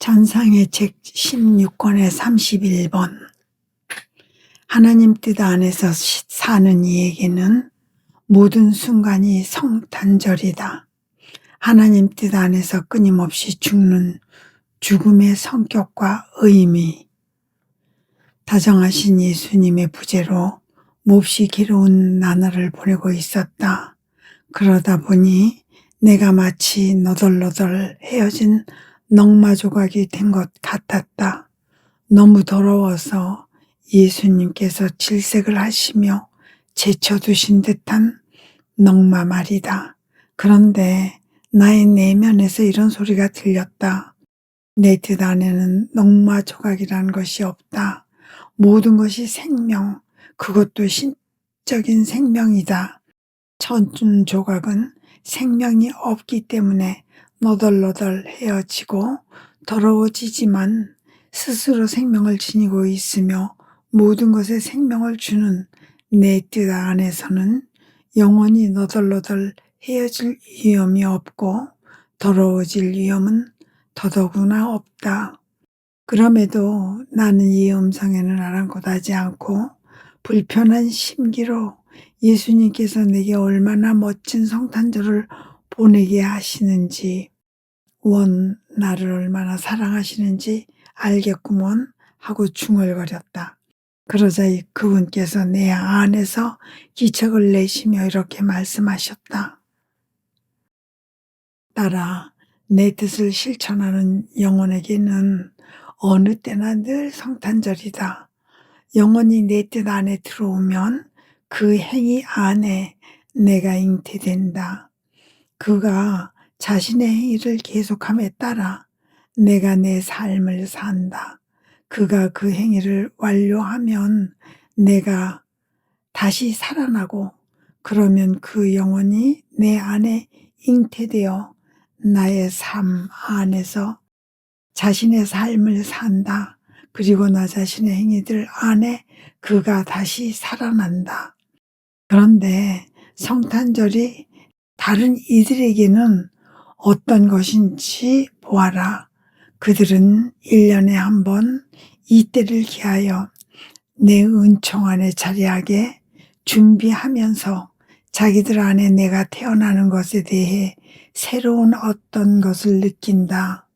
찬상의 책 16권의 31번. 하나님 뜻 안에서 사는 이에게는 모든 순간이 성탄절이다. 하나님 뜻 안에서 끊임없이 죽는 죽음의 성격과 의미. 다정하신 예수님의 부재로 몹시 괴로운 나날을 보내고 있었다. 그러다 보니 내가 마치 너덜너덜 헤어진 넝마 조각이 된 것 같았다. 너무 더러워서 예수님께서 질색을 하시며 제쳐두신 듯한 넝마 말이다. 그런데 나의 내면에서 이런 소리가 들렸다. 내 뜻 안에는 넝마 조각이란 것이 없다. 모든 것이 생명, 그것도 신적인 생명이다. 천준 조각은 생명이 없기 때문에 너덜너덜 헤어지고 더러워지지만 스스로 생명을 지니고 있으며 모든 것에 생명을 주는 내 뜻 안에서는 영원히 너덜너덜 헤어질 위험이 없고 더러워질 위험은 더더구나 없다. 그럼에도 나는 이 음성에는 아랑곳하지 않고 불편한 심기로 예수님께서 내게 얼마나 멋진 성탄절을 보내게 하시는지, 나를 얼마나 사랑하시는지 알겠구먼 하고 중얼거렸다. 그러자 그분께서 내 안에서 기척을 내시며 이렇게 말씀하셨다. 딸아, 내 뜻을 실천하는 영혼에게는 어느 때나 늘 성탄절이다. 영혼이 내 뜻 안에 들어오면 그 행위 안에 내가 잉태된다. 그가 자신의 행위를 계속함에 따라 내가 내 삶을 산다. 그가 그 행위를 완료하면 내가 다시 살아나고 그러면 그 영혼이 내 안에 잉태되어 나의 삶 안에서 자신의 삶을 산다. 그리고 나 자신의 행위들 안에 그가 다시 살아난다. 그런데 성탄절이 다른 이들에게는 어떤 것인지 보아라. 그들은 1년에 한 번 이때를 기하여 내 은총 안에 자리하게 준비하면서 자기들 안에 내가 태어나는 것에 대해 새로운 어떤 것을 느낀다.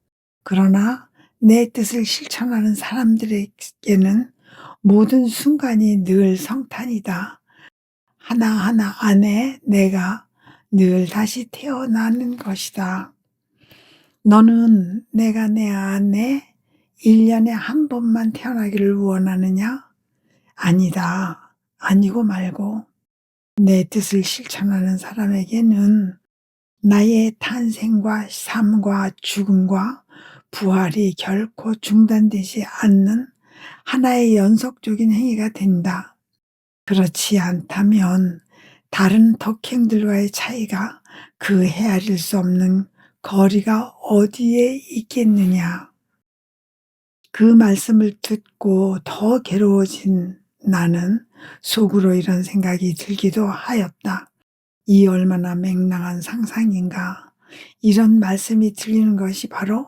그러나 내 뜻을 실천하는 사람들에게는 모든 순간이 늘 성탄이다. 하나하나 안에 내가 늘 다시 태어나는 것이다. 너는 내가 내 안에 1년에 한 번만 태어나기를 원하느냐? 아니다. 아니고 말고 내 뜻을 실천하는 사람에게는 나의 탄생과 삶과 죽음과 부활이 결코 중단되지 않는 하나의 연속적인 행위가 된다. 그렇지 않다면 다른 덕행들과의 차이가 그 헤아릴 수 없는 거리가 어디에 있겠느냐. 그 말씀을 듣고 더 괴로워진 나는 속으로 이런 생각이 들기도 하였다. 이 얼마나 맹랑한 상상인가. 이런 말씀이 들리는 것이 바로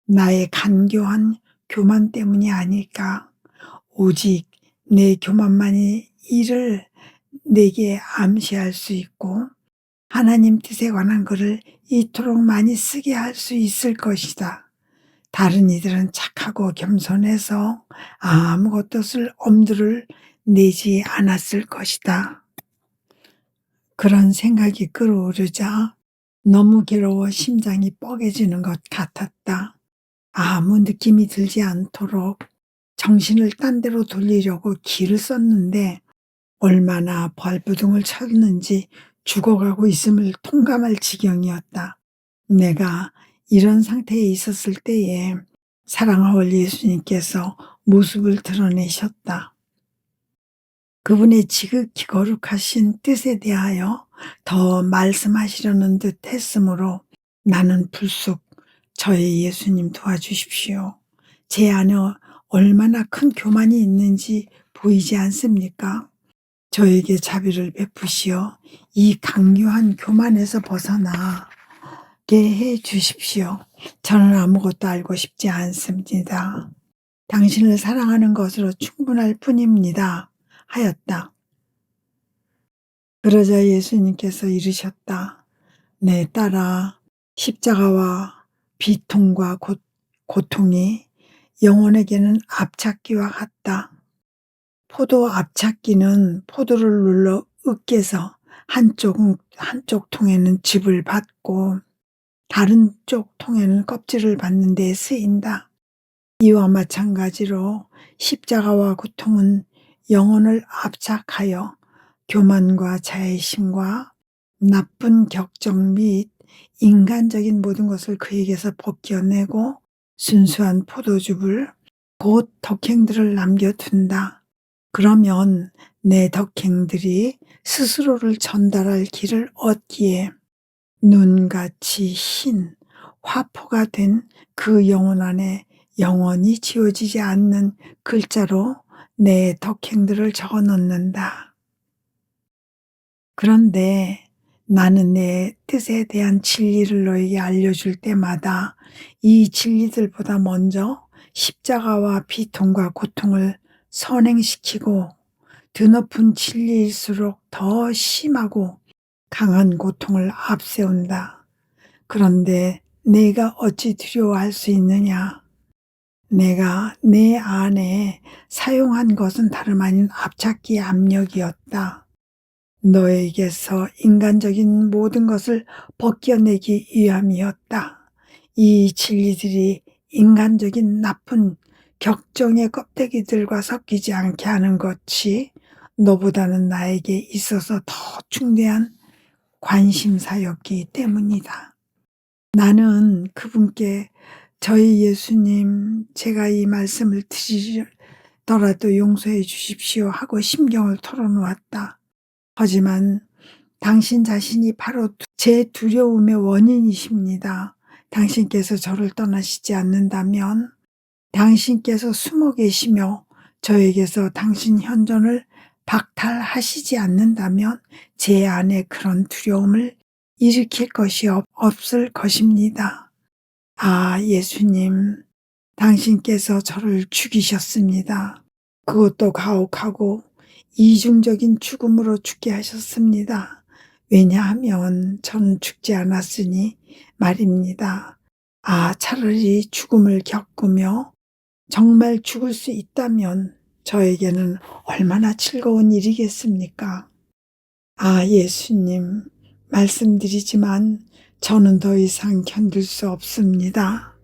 나의 간교한 교만 때문이 아닐까. 오직 내 교만만이 이를 내게 암시할 수 있고 하나님 뜻에 관한 글을 이토록 많이 쓰게 할 수 있을 것이다. 다른 이들은 착하고 겸손해서 아무것도 쓸 엄두를 내지 않았을 것이다. 그런 생각이 끌어오르자 너무 괴로워 심장이 뻐개지는 것 같았다. 아무 느낌이 들지 않도록 정신을 딴 데로 돌리려고 기를 썼는데 얼마나 발부둥을 쳤는지 죽어가고 있음을 통감할 지경이었다. 내가 이런 상태에 있었을 때에 사랑하올 예수님께서 모습을 드러내셨다. 그분의 지극히 거룩하신 뜻에 대하여 더 말씀하시려는 듯 했으므로 나는 불쑥 저의 예수님 도와주십시오. 제 안에 얼마나 큰 교만이 있는지 보이지 않습니까? 저에게 자비를 베푸시어 이 강요한 교만에서 벗어나 알게 해 주십시오. 저는 아무것도 알고 싶지 않습니다. 당신을 사랑하는 것으로 충분할 뿐입니다. 하였다. 그러자 예수님께서 이르셨다. 내 딸아, 십자가와 비통과 고통이 영혼에게는 앞찾기와 같다. 포도 앞찾기는 포도를 눌러 으깨서 한쪽 통에는 즙을 받고 다른 쪽 통에는 껍질을 받는 데 쓰인다. 이와 마찬가지로 십자가와 고통은 영혼을 압착하여 교만과 자애심과 나쁜 격정 및 인간적인 모든 것을 그에게서 벗겨내고 순수한 포도즙을 곧 덕행들을 남겨둔다. 그러면 내 덕행들이 스스로를 전달할 길을 얻기에 눈같이 흰 화포가 된 그 영혼 안에 영원히 지워지지 않는 글자로 내 덕행들을 적어 넣는다. 그런데 나는 내 뜻에 대한 진리를 너에게 알려줄 때마다 이 진리들보다 먼저 십자가와 비통과 고통을 선행시키고 드높은 진리일수록 더 심하고 강한 고통을 앞세운다. 그런데 내가 어찌 두려워할 수 있느냐? 내가 내 안에 사용한 것은 다름 아닌 앞찾기 압력이었다. 너에게서 인간적인 모든 것을 벗겨내기 위함이었다. 이 진리들이 인간적인 나쁜 격정의 껍데기들과 섞이지 않게 하는 것이 너보다는 나에게 있어서 더 중대한 관심사였기 때문이다. 나는 그분께 저희 예수님, 제가 이 말씀을 드리더라도 용서해 주십시오 하고 심경을 털어놓았다. 하지만 당신 자신이 바로 제 두려움의 원인이십니다. 당신께서 저를 떠나시지 않는다면, 당신께서 숨어 계시며 저에게서 당신 현존을 박탈하시지 않는다면 제 안에 그런 두려움을 일으킬 것이 없을 것입니다. 아, 예수님, 당신께서 저를 죽이셨습니다. 그것도 가혹하고 이중적인 죽음으로 죽게 하셨습니다. 왜냐하면 저는 죽지 않았으니 말입니다. 아, 차라리 죽음을 겪으며 정말 죽을 수 있다면 저에게는 얼마나 즐거운 일이겠습니까? 아, 예수님, 말씀드리지만 저는 더 이상 견딜 수 없습니다.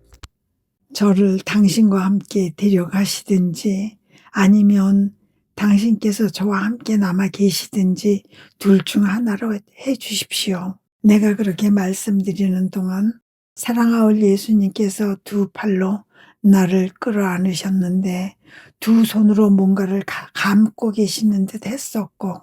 저를 당신과 함께 데려가시든지 아니면 당신께서 저와 함께 남아 계시든지 둘 중 하나로 해 주십시오. 내가 그렇게 말씀드리는 동안 사랑하올 예수님께서 두 팔로 나를 끌어안으셨는데 두 손으로 뭔가를 감고 계시는 듯 했었고,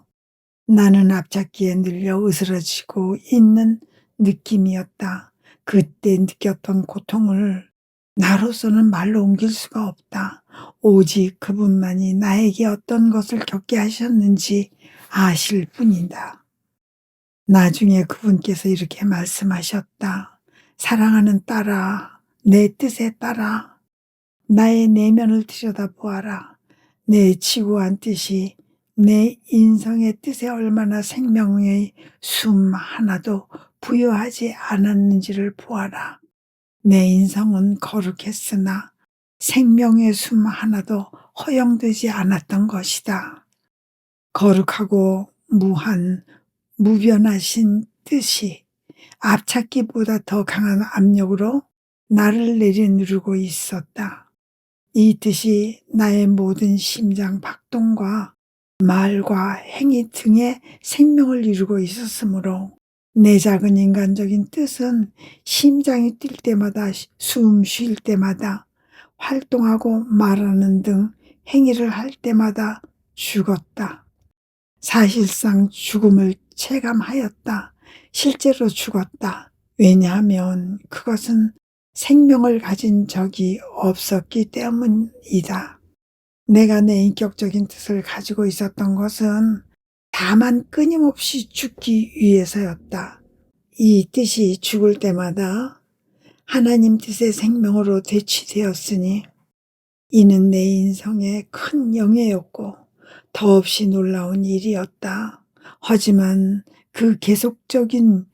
나는 앞잡기에 눌려 으스러지고 있는 느낌이었다. 그때 느꼈던 고통을 나로서는 말로 옮길 수가 없다. 오직 그분만이 나에게 어떤 것을 겪게 하셨는지 아실 뿐이다. 나중에 그분께서 이렇게 말씀하셨다. 사랑하는 딸아, 내 뜻에 따라 나의 내면을 들여다보아라. 내 지고한 뜻이 내 인성의 뜻에 얼마나 생명의 숨 하나도 부여하지 않았는지를 보아라. 내 인성은 거룩했으나 생명의 숨 하나도 허용되지 않았던 것이다. 거룩하고 무변하신 뜻이 앞찾기보다 더 강한 압력으로 나를 내려누르고 있었다. 이 뜻이 나의 모든 심장 박동과 말과 행위 등의 생명을 이루고 있었으므로 내 작은 인간적인 뜻은 심장이 뛸 때마다, 숨 쉴 때마다, 활동하고 말하는 등 행위를 할 때마다 죽었다. 사실상 죽음을 체감하였다. 실제로 죽었다. 왜냐하면 그것은 생명을 가진 적이 없었기 때문이다. 내가 내 인격적인 뜻을 가지고 있었던 것은 다만 끊임없이 죽기 위해서였다. 이 뜻이 죽을 때마다 하나님 뜻의 생명으로 대치되었으니 이는 내 인생의 큰 영예였고 더없이 놀라운 일이었다. 하지만 그 계속적인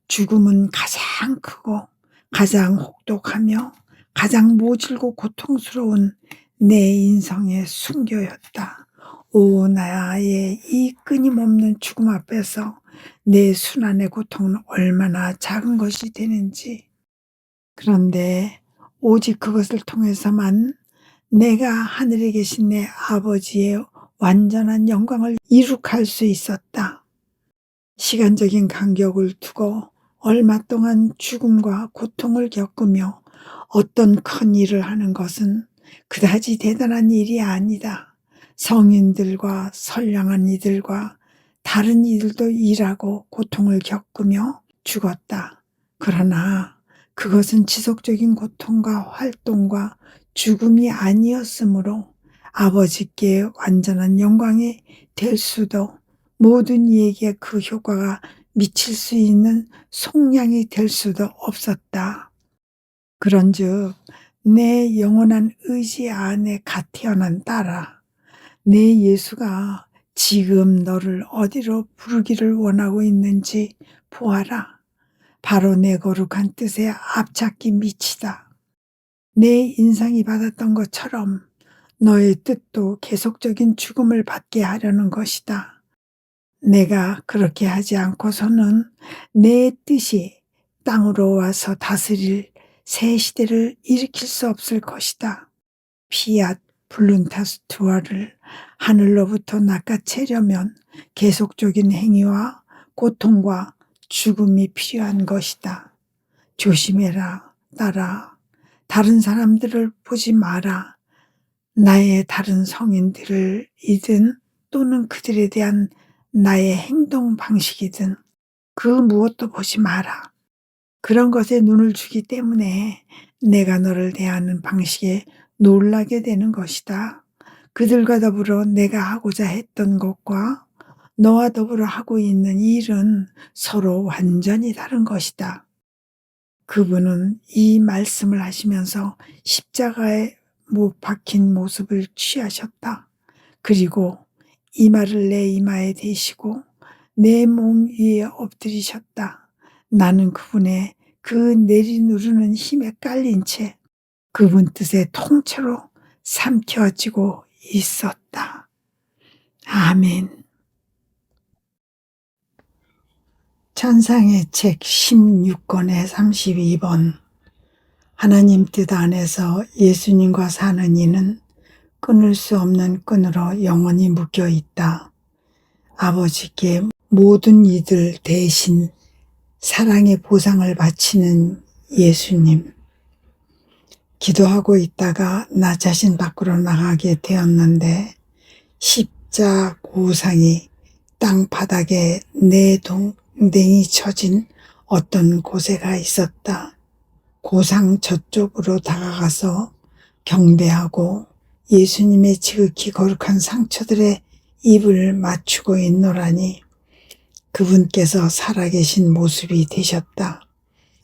죽음은 가장 크고 가장 혹독하며 가장 모질고 고통스러운 내 인생의 순교였다. 오 나의 이 끊임없는 죽음 앞에서 내 순환의 고통은 얼마나 작은 것이 되는지. 그런데 오직 그것을 통해서만 내가 하늘에 계신 내 아버지의 완전한 영광을 이룩할 수 있었다. 시간적인 간격을 두고 얼마 동안 죽음과 고통을 겪으며 어떤 큰 일을 하는 것은 그다지 대단한 일이 아니다. 성인들과 선량한 이들과 다른 이들도 일하고 고통을 겪으며 죽었다. 그러나 그것은 지속적인 고통과 활동과 죽음이 아니었으므로 아버지께 완전한 영광이 될 수도 모든 이에게 그 효과가 미칠 수 있는 속량이 될 수도 없었다. 그런즉 내 영원한 의지 안에 갓 태어난 딸아, 내 예수가 지금 너를 어디로 부르기를 원하고 있는지 보아라. 바로 내 거룩한 뜻에 앞잡기 미치다. 내 인상이 받았던 것처럼 너의 뜻도 계속적인 죽음을 받게 하려는 것이다. 내가 그렇게 하지 않고서는 내 뜻이 땅으로 와서 다스릴 새 시대를 일으킬 수 없을 것이다. 피앗 블룬타스투어를 하늘로부터 낚아채려면 계속적인 행위와 고통과 죽음이 필요한 것이다. 조심해라, 딸아. 다른 사람들을 보지 마라. 나의 다른 성인들이든 또는 그들에 대한 나의 행동 방식이든 그 무엇도 보지 마라. 그런 것에 눈을 주기 때문에 내가 너를 대하는 방식에 놀라게 되는 것이다. 그들과 더불어 내가 하고자 했던 것과 너와 더불어 하고 있는 일은 서로 완전히 다른 것이다. 그분은 이 말씀을 하시면서 십자가에 못 박힌 모습을 취하셨다. 그리고 이마를 내 이마에 대시고 내 몸 위에 엎드리셨다. 나는 그분의 그 내리누르는 힘에 깔린 채 그분 뜻의 통째로 삼켜지고 있었다. 아멘. 찬상의 책 16권의 32번. 하나님 뜻 안에서 예수님과 사는 이는 끊을 수 없는 끈으로 영원히 묶여 있다. 아버지께 모든 이들 대신 사랑의 보상을 바치는 예수님. 기도하고 있다가 나 자신 밖으로 나가게 되었는데 십자 고상이 땅 바닥에 내 동댕이 쳐진 어떤 곳에가 있었다. 고상 저쪽으로 다가가서 경배하고 예수님의 지극히 거룩한 상처들의 입을 맞추고 있노라니 그분께서 살아계신 모습이 되셨다.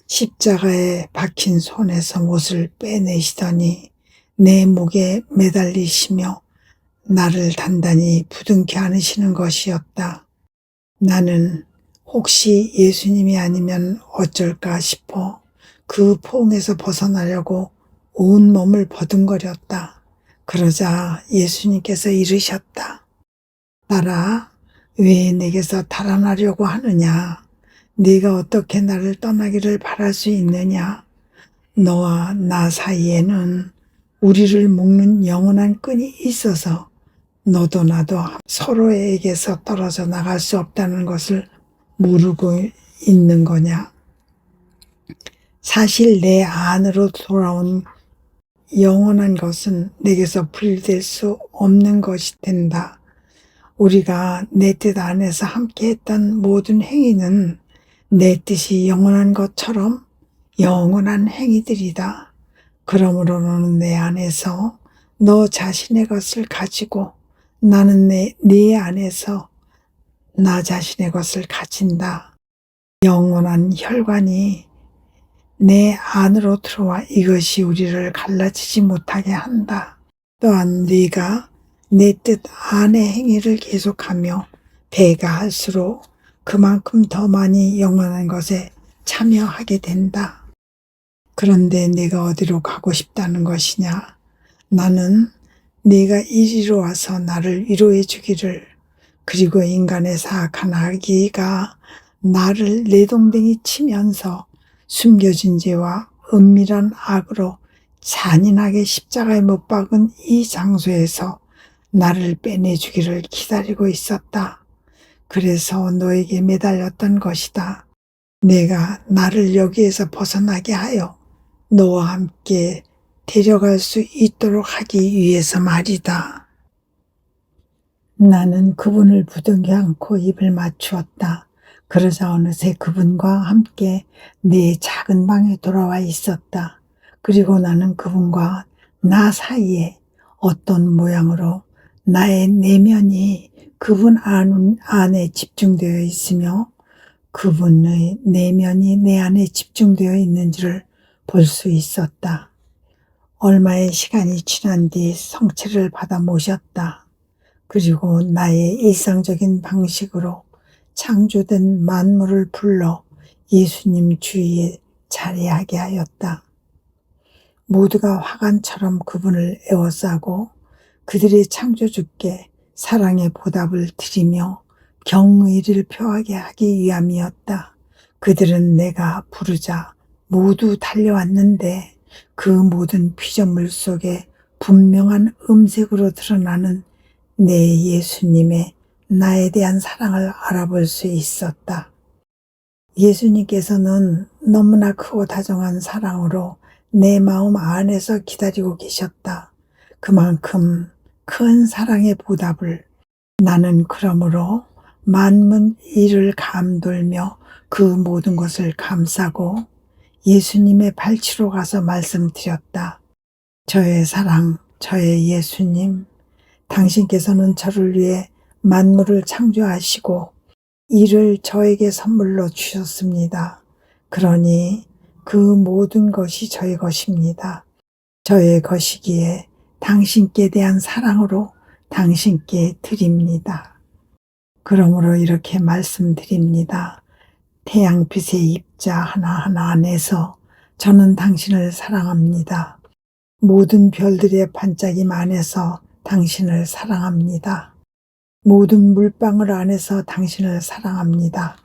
십자가에 박힌 손에서 못을 빼내시더니 내 목에 매달리시며 나를 단단히 부둥켜 안으시는 것이었다. 나는 혹시 예수님이 아니면 어쩔까 싶어 그 포옹에서 벗어나려고 온 몸을 버둥거렸다. 그러자 예수님께서 이르셨다. 딸아, 왜 내게서 달아나려고 하느냐? 네가 어떻게 나를 떠나기를 바랄 수 있느냐? 너와 나 사이에는 우리를 묶는 영원한 끈이 있어서 너도 나도 서로에게서 떨어져 나갈 수 없다는 것을 모르고 있는 거냐? 사실 내 안으로 돌아온 영원한 것은 내게서 분리될 수 없는 것이 된다. 우리가 내 뜻 안에서 함께 했던 모든 행위는 내 뜻이 영원한 것처럼 영원한 행위들이다. 그러므로 너는 내 안에서 너 자신의 것을 가지고 나는 내 안에서 나 자신의 것을 가진다. 영원한 혈관이 내 안으로 들어와 이것이 우리를 갈라지지 못하게 한다. 또한 네가 내 뜻 안의 행위를 계속하며 배가 할수록 그만큼 더 많이 영원한 것에 참여하게 된다. 그런데 내가 어디로 가고 싶다는 것이냐? 나는 네가 이리로 와서 나를 위로해 주기를, 그리고 인간의 사악한 악의가 나를 내동댕이 치면서 숨겨진 죄와 은밀한 악으로 잔인하게 십자가에 못 박은 이 장소에서 나를 빼내주기를 기다리고 있었다. 그래서 너에게 매달렸던 것이다. 내가 나를 여기에서 벗어나게 하여 너와 함께 데려갈 수 있도록 하기 위해서 말이다. 나는 그분을 부둥켜 안고 입을 맞추었다. 그러자 어느새 그분과 함께 내 작은 방에 돌아와 있었다. 그리고 나는 그분과 나 사이에 어떤 모양으로 나의 내면이 그분 안에 집중되어 있으며 그분의 내면이 내 안에 집중되어 있는지를 볼 수 있었다. 얼마의 시간이 지난 뒤 성체를 받아 모셨다. 그리고 나의 일상적인 방식으로 창조된 만물을 불러 예수님 주위에 자리하게 하였다. 모두가 화관처럼 그분을 에워싸고 그들의 창조주께 사랑의 보답을 드리며 경의를 표하게 하기 위함이었다. 그들은 내가 부르자 모두 달려왔는데 그 모든 피조물 속에 분명한 음색으로 드러나는 내 예수님의 나에 대한 사랑을 알아볼 수 있었다. 예수님께서는 너무나 크고 다정한 사랑으로 내 마음 안에서 기다리고 계셨다. 그만큼 큰 사랑의 보답을 나는 그러므로 만문 일을 감돌며 그 모든 것을 감싸고 예수님의 발치로 가서 말씀드렸다. 저의 사랑, 저의 예수님, 당신께서는 저를 위해 만물을 창조하시고 이를 저에게 선물로 주셨습니다. 그러니 그 모든 것이 저의 것입니다. 저의 것이기에 당신께 대한 사랑으로 당신께 드립니다. 그러므로 이렇게 말씀드립니다. 태양빛의 입자 하나하나 안에서 저는 당신을 사랑합니다. 모든 별들의 반짝임 안에서 당신을 사랑합니다. 모든 물방울 안에서 당신을 사랑합니다.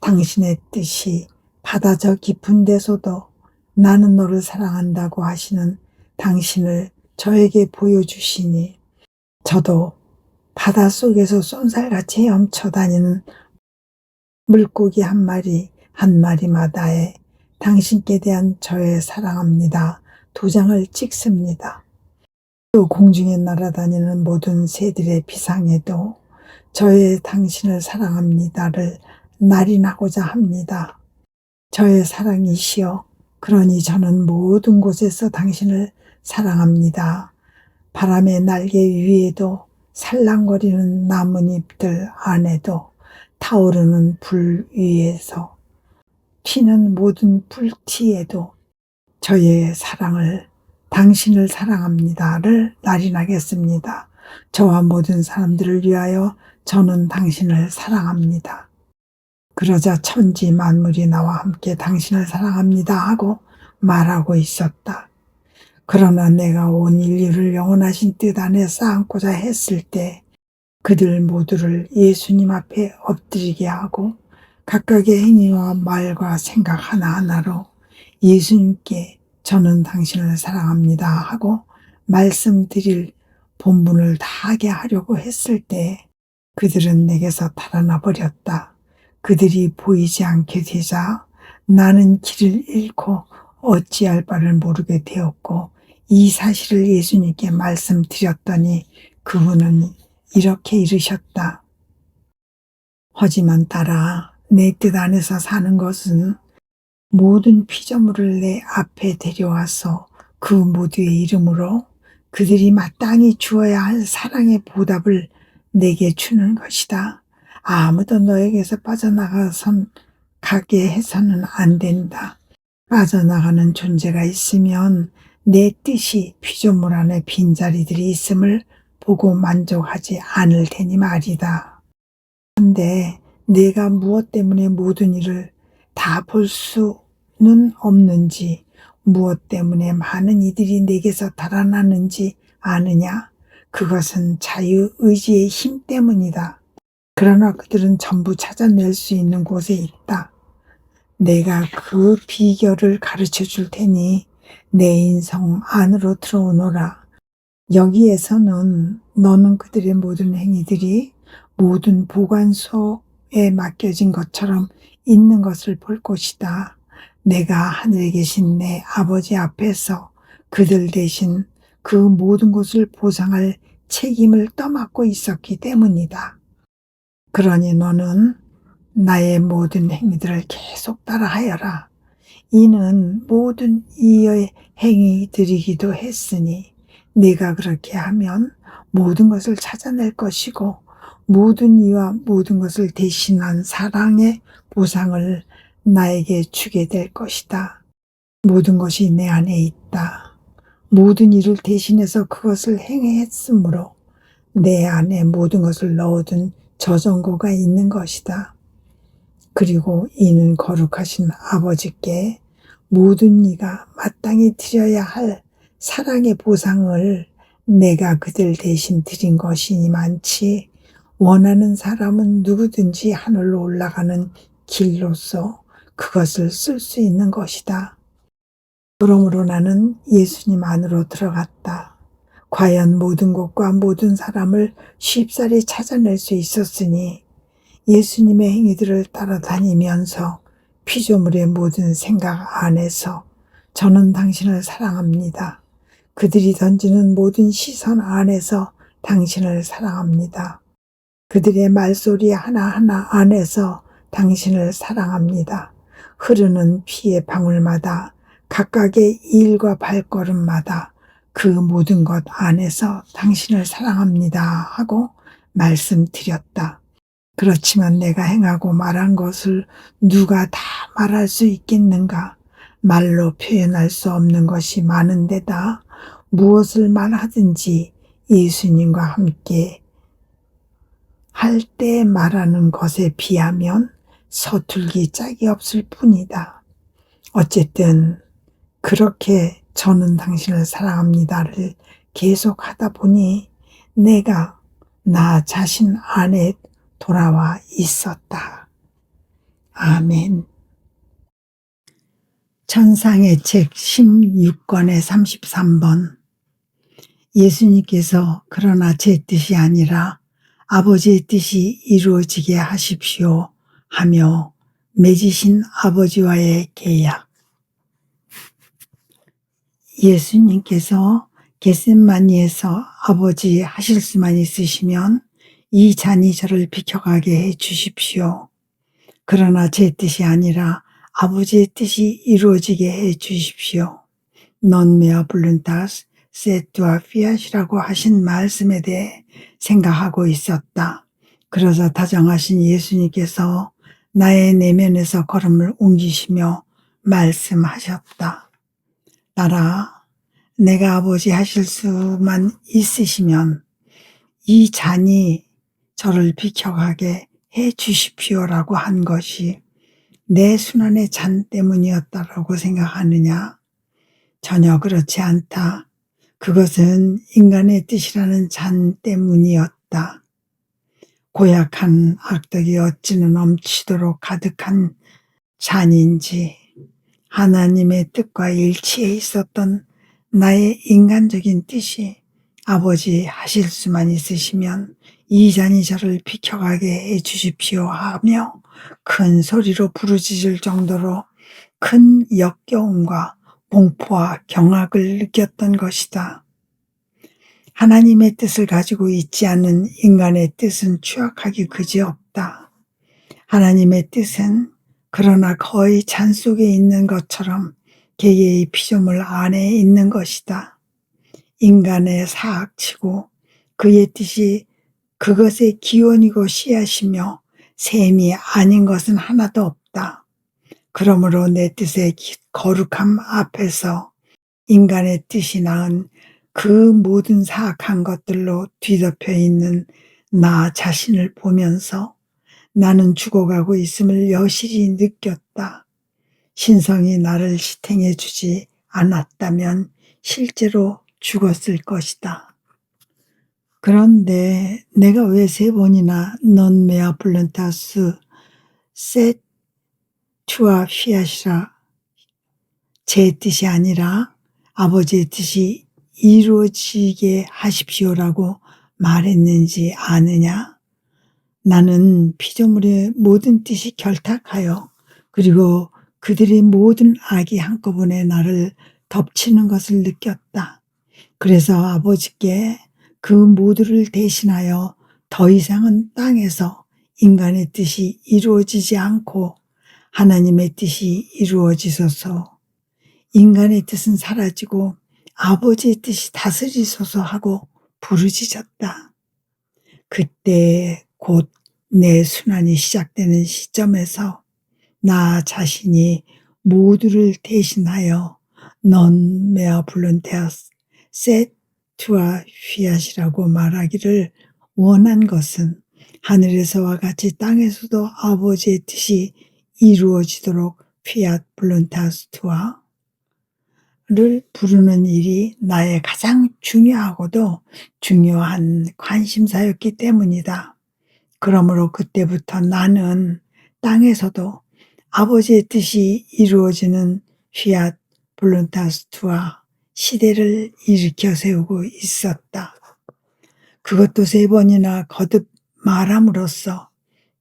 당신의 뜻이 바다 저 깊은 데서도 나는 너를 사랑한다고 하시는 당신을 저에게 보여주시니 저도 바닷속에서 쏜살같이 헤엄쳐 다니는 물고기 한 마리 한 마리마다에 당신께 대한 저의 사랑합니다. 도장을 찍습니다. 또 공중에 날아다니는 모든 새들의 비상에도 저의 당신을 사랑합니다를 날인하고자 합니다. 저의 사랑이시여, 그러니 저는 모든 곳에서 당신을 사랑합니다. 바람의 날개 위에도 살랑거리는 나뭇잎들 안에도 타오르는 불 위에서 튀는 모든 불티에도 저의 사랑을 당신을 사랑합니다를 날인하겠습니다. 저와 모든 사람들을 위하여 저는 당신을 사랑합니다. 그러자 천지 만물이 나와 함께 당신을 사랑합니다 하고 말하고 있었다. 그러나 내가 온 인류를 영원하신 뜻 안에 쌓고자 했을 때 그들 모두를 예수님 앞에 엎드리게 하고 각각의 행위와 말과 생각 하나하나로 예수님께 저는 당신을 사랑합니다 하고 말씀드릴 본분을 다하게 하려고 했을 때 그들은 내게서 달아나 버렸다. 그들이 보이지 않게 되자 나는 길을 잃고 어찌할 바를 모르게 되었고 이 사실을 예수님께 말씀드렸더니 그분은 이렇게 이르셨다. 하지만 딸아, 내 뜻 안에서 사는 것은 모든 피조물을 내 앞에 데려와서 그 모두의 이름으로 그들이 마땅히 주어야 할 사랑의 보답을 내게 주는 것이다. 아무도 너에게서 빠져나가선 가게 해서는 안 된다. 빠져나가는 존재가 있으면 내 뜻이 피조물 안에 빈자리들이 있음을 보고 만족하지 않을 테니 말이다. 그런데 내가 무엇 때문에 모든 일을 다 볼 수는 없는지, 무엇 때문에 많은 이들이 내게서 달아나는지 아느냐? 그것은 자유의지의 힘 때문이다. 그러나 그들은 전부 찾아낼 수 있는 곳에 있다. 내가 그 비결을 가르쳐 줄 테니 내 인성 안으로 들어오너라. 여기에서는 너는 그들의 모든 행위들이 모든 보관소에 맡겨진 것처럼 있는 것을 볼 것이다. 내가 하늘에 계신 내 아버지 앞에서 그들 대신 그 모든 것을 보상할 책임을 떠맡고 있었기 때문이다. 그러니 너는 나의 모든 행위들을 계속 따라하여라. 이는 모든 이의 행위들이기도 했으니 네가 그렇게 하면 모든 것을 찾아낼 것이고 모든 이와 모든 것을 대신한 사랑의 보상을 나에게 주게 될 것이다. 모든 것이 내 안에 있다. 모든 일을 대신해서 그것을 행했으므로 내 안에 모든 것을 넣어둔 저정고가 있는 것이다. 그리고 이는 거룩하신 아버지께 모든 이가 마땅히 드려야 할 사랑의 보상을 내가 그들 대신 드린 것이니만치 원하는 사람은 누구든지 하늘로 올라가는 길로서 그것을 쓸 수 있는 것이다. 그러므로 나는 예수님 안으로 들어갔다. 과연 모든 것과 모든 사람을 쉽사리 찾아낼 수 있었으니 예수님의 행위들을 따라다니면서 피조물의 모든 생각 안에서 저는 당신을 사랑합니다. 그들이 던지는 모든 시선 안에서 당신을 사랑합니다. 그들의 말소리 하나하나 안에서 당신을 사랑합니다. 흐르는 피의 방울마다 각각의 일과 발걸음마다 그 모든 것 안에서 당신을 사랑합니다 하고 말씀드렸다. 그렇지만 내가 행하고 말한 것을 누가 다 말할 수 있겠는가? 말로 표현할 수 없는 것이 많은데다 무엇을 말하든지 예수님과 함께 할 때 말하는 것에 비하면 서툴기 짝이 없을 뿐이다. 어쨌든 그렇게 저는 당신을 사랑합니다를 계속하다 보니 내가 나 자신 안에 돌아와 있었다. 아멘. 천상의 책 16권의 33번. 예수님께서 그러나 제 뜻이 아니라 아버지의 뜻이 이루어지게 하십시오 하며 맺으신 아버지와의 계약. 예수님께서 겟세마니에서 아버지 하실 수만 있으시면 이 잔이 저를 비켜가게 해 주십시오. 그러나 제 뜻이 아니라 아버지의 뜻이 이루어지게 해 주십시오. Non mea voluntas sed tua fiat이라고 하신 말씀에 대해 생각하고 있었다. 그러자 다정하신 예수님께서 나의 내면에서 걸음을 옮기시며 말씀하셨다. 나라, 내가 아버지 하실 수만 있으시면 이 잔이 저를 비켜가게 해 주십시오라고 한 것이 내 순환의 잔 때문이었다라고 생각하느냐? 전혀 그렇지 않다. 그것은 인간의 뜻이라는 잔 때문이었다. 고약한 악덕이 어찌는 넘치도록 가득한 잔인지 하나님의 뜻과 일치해 있었던 나의 인간적인 뜻이 아버지 하실 수만 있으시면 이 잔이 저를 비켜가게 해 주십시오 하며 큰 소리로 부르짖을 정도로 큰 역겨움과 공포와 경악을 느꼈던 것이다. 하나님의 뜻을 가지고 있지 않은 인간의 뜻은 추악하기 그지없다. 하나님의 뜻은 그러나 거의 잔 속에 있는 것처럼 개개의 피조물 안에 있는 것이다. 인간의 사악치고 그의 뜻이 그것의 기원이고 씨앗이며 셈이 아닌 것은 하나도 없다. 그러므로 내 뜻의 거룩함 앞에서 인간의 뜻이 낳은 그 모든 사악한 것들로 뒤덮여 있는 나 자신을 보면서 나는 죽어가고 있음을 여실히 느꼈다. 신성이 나를 지탱해 주지 않았다면 실제로 죽었을 것이다. 그런데 내가 왜 3번이나 넌 메아 블룬타스 셋 투아 피아시라 제 뜻이 아니라 아버지의 뜻이 이루어지게 하십시오라고 말했는지 아느냐? 나는 피조물의 모든 뜻이 결탁하여 그리고 그들의 모든 악이 한꺼번에 나를 덮치는 것을 느꼈다. 그래서 아버지께 그 모두를 대신하여 더 이상은 땅에서 인간의 뜻이 이루어지지 않고 하나님의 뜻이 이루어지소서. 인간의 뜻은 사라지고 아버지의 뜻이 다스리소서 하고 부르짖었다. 그때 곧 내 순환이 시작되는 시점에서 나 자신이 모두를 대신하여 넌 메아 블룬테아스 셋 투아 휘앗이라고 말하기를 원한 것은 하늘에서와 같이 땅에서도 아버지의 뜻이 이루어지도록 휘앗 블룬타스 투아 를 부르는 일이 나의 가장 중요하고도 중요한 관심사였기 때문이다. 그러므로 그때부터 나는 땅에서도 아버지의 뜻이 이루어지는 휘앗 블룬타스투아 시대를 일으켜 세우고 있었다. 그것도 3번이나 거듭 말함으로써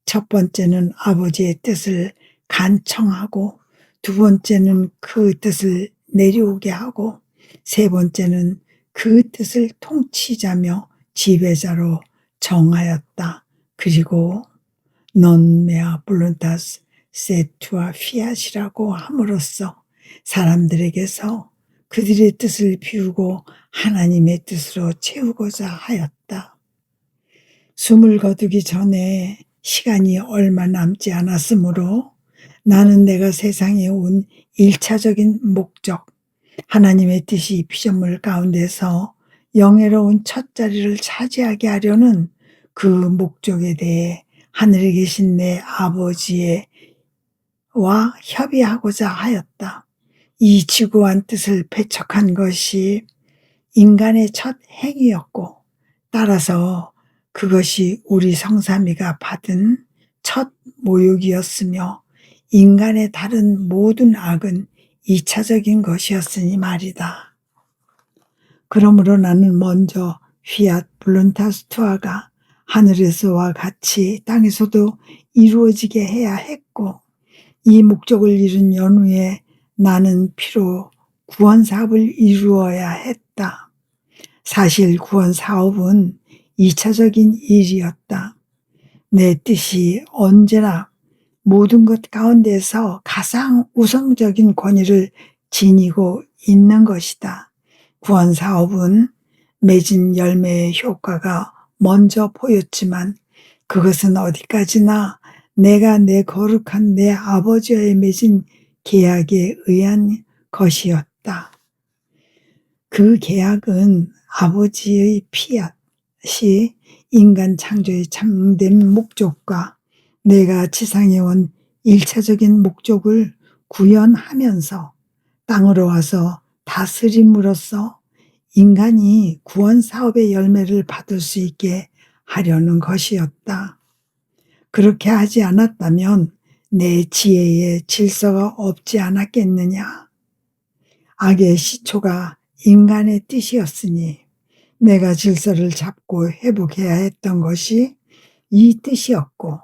첫 번째는 아버지의 뜻을 간청하고 두 번째는 그 뜻을 내려오게 하고 세 번째는 그 뜻을 통치자며 지배자로 정하였다. 그리고 넌 메아 블룬타스 세투아 피앗이라고 함으로써 사람들에게서 그들의 뜻을 비우고 하나님의 뜻으로 채우고자 하였다. 숨을 거두기 전에 시간이 얼마 남지 않았으므로 나는 내가 세상에 온 1차적인 목적, 하나님의 뜻이 피조물 가운데서 영예로운 첫 자리를 차지하게 하려는 그 목적에 대해 하늘에 계신 내 아버지와 협의하고자 하였다. 이 지구한 뜻을 배척한 것이 인간의 첫 행위였고 따라서 그것이 우리 성삼위가 받은 첫 모욕이었으며 인간의 다른 모든 악은 2차적인 것이었으니 말이다. 그러므로 나는 먼저 휘앗 블룬타스투아가 하늘에서와 같이 땅에서도 이루어지게 해야 했고 이 목적을 이룬 연후에 나는 피로 구원 사업을 이루어야 했다. 사실 구원 사업은 2차적인 일이었다. 내 뜻이 언제나 모든 것 가운데서 가장 우선적인 권위를 지니고 있는 것이다. 구원 사업은 맺은 열매의 효과가 먼저 보였지만 그것은 어디까지나 내가 내 거룩한 내 아버지와의 맺은 계약에 의한 것이었다. 그 계약은 아버지의 피앗이 인간 창조의 참된 목적과 내가 지상에 온 1차적인 목적을 구현하면서 땅으로 와서 다스림으로써 인간이 구원 사업의 열매를 받을 수 있게 하려는 것이었다. 그렇게 하지 않았다면 내 지혜에 질서가 없지 않았겠느냐. 악의 시초가 인간의 뜻이었으니 내가 질서를 잡고 회복해야 했던 것이 이 뜻이었고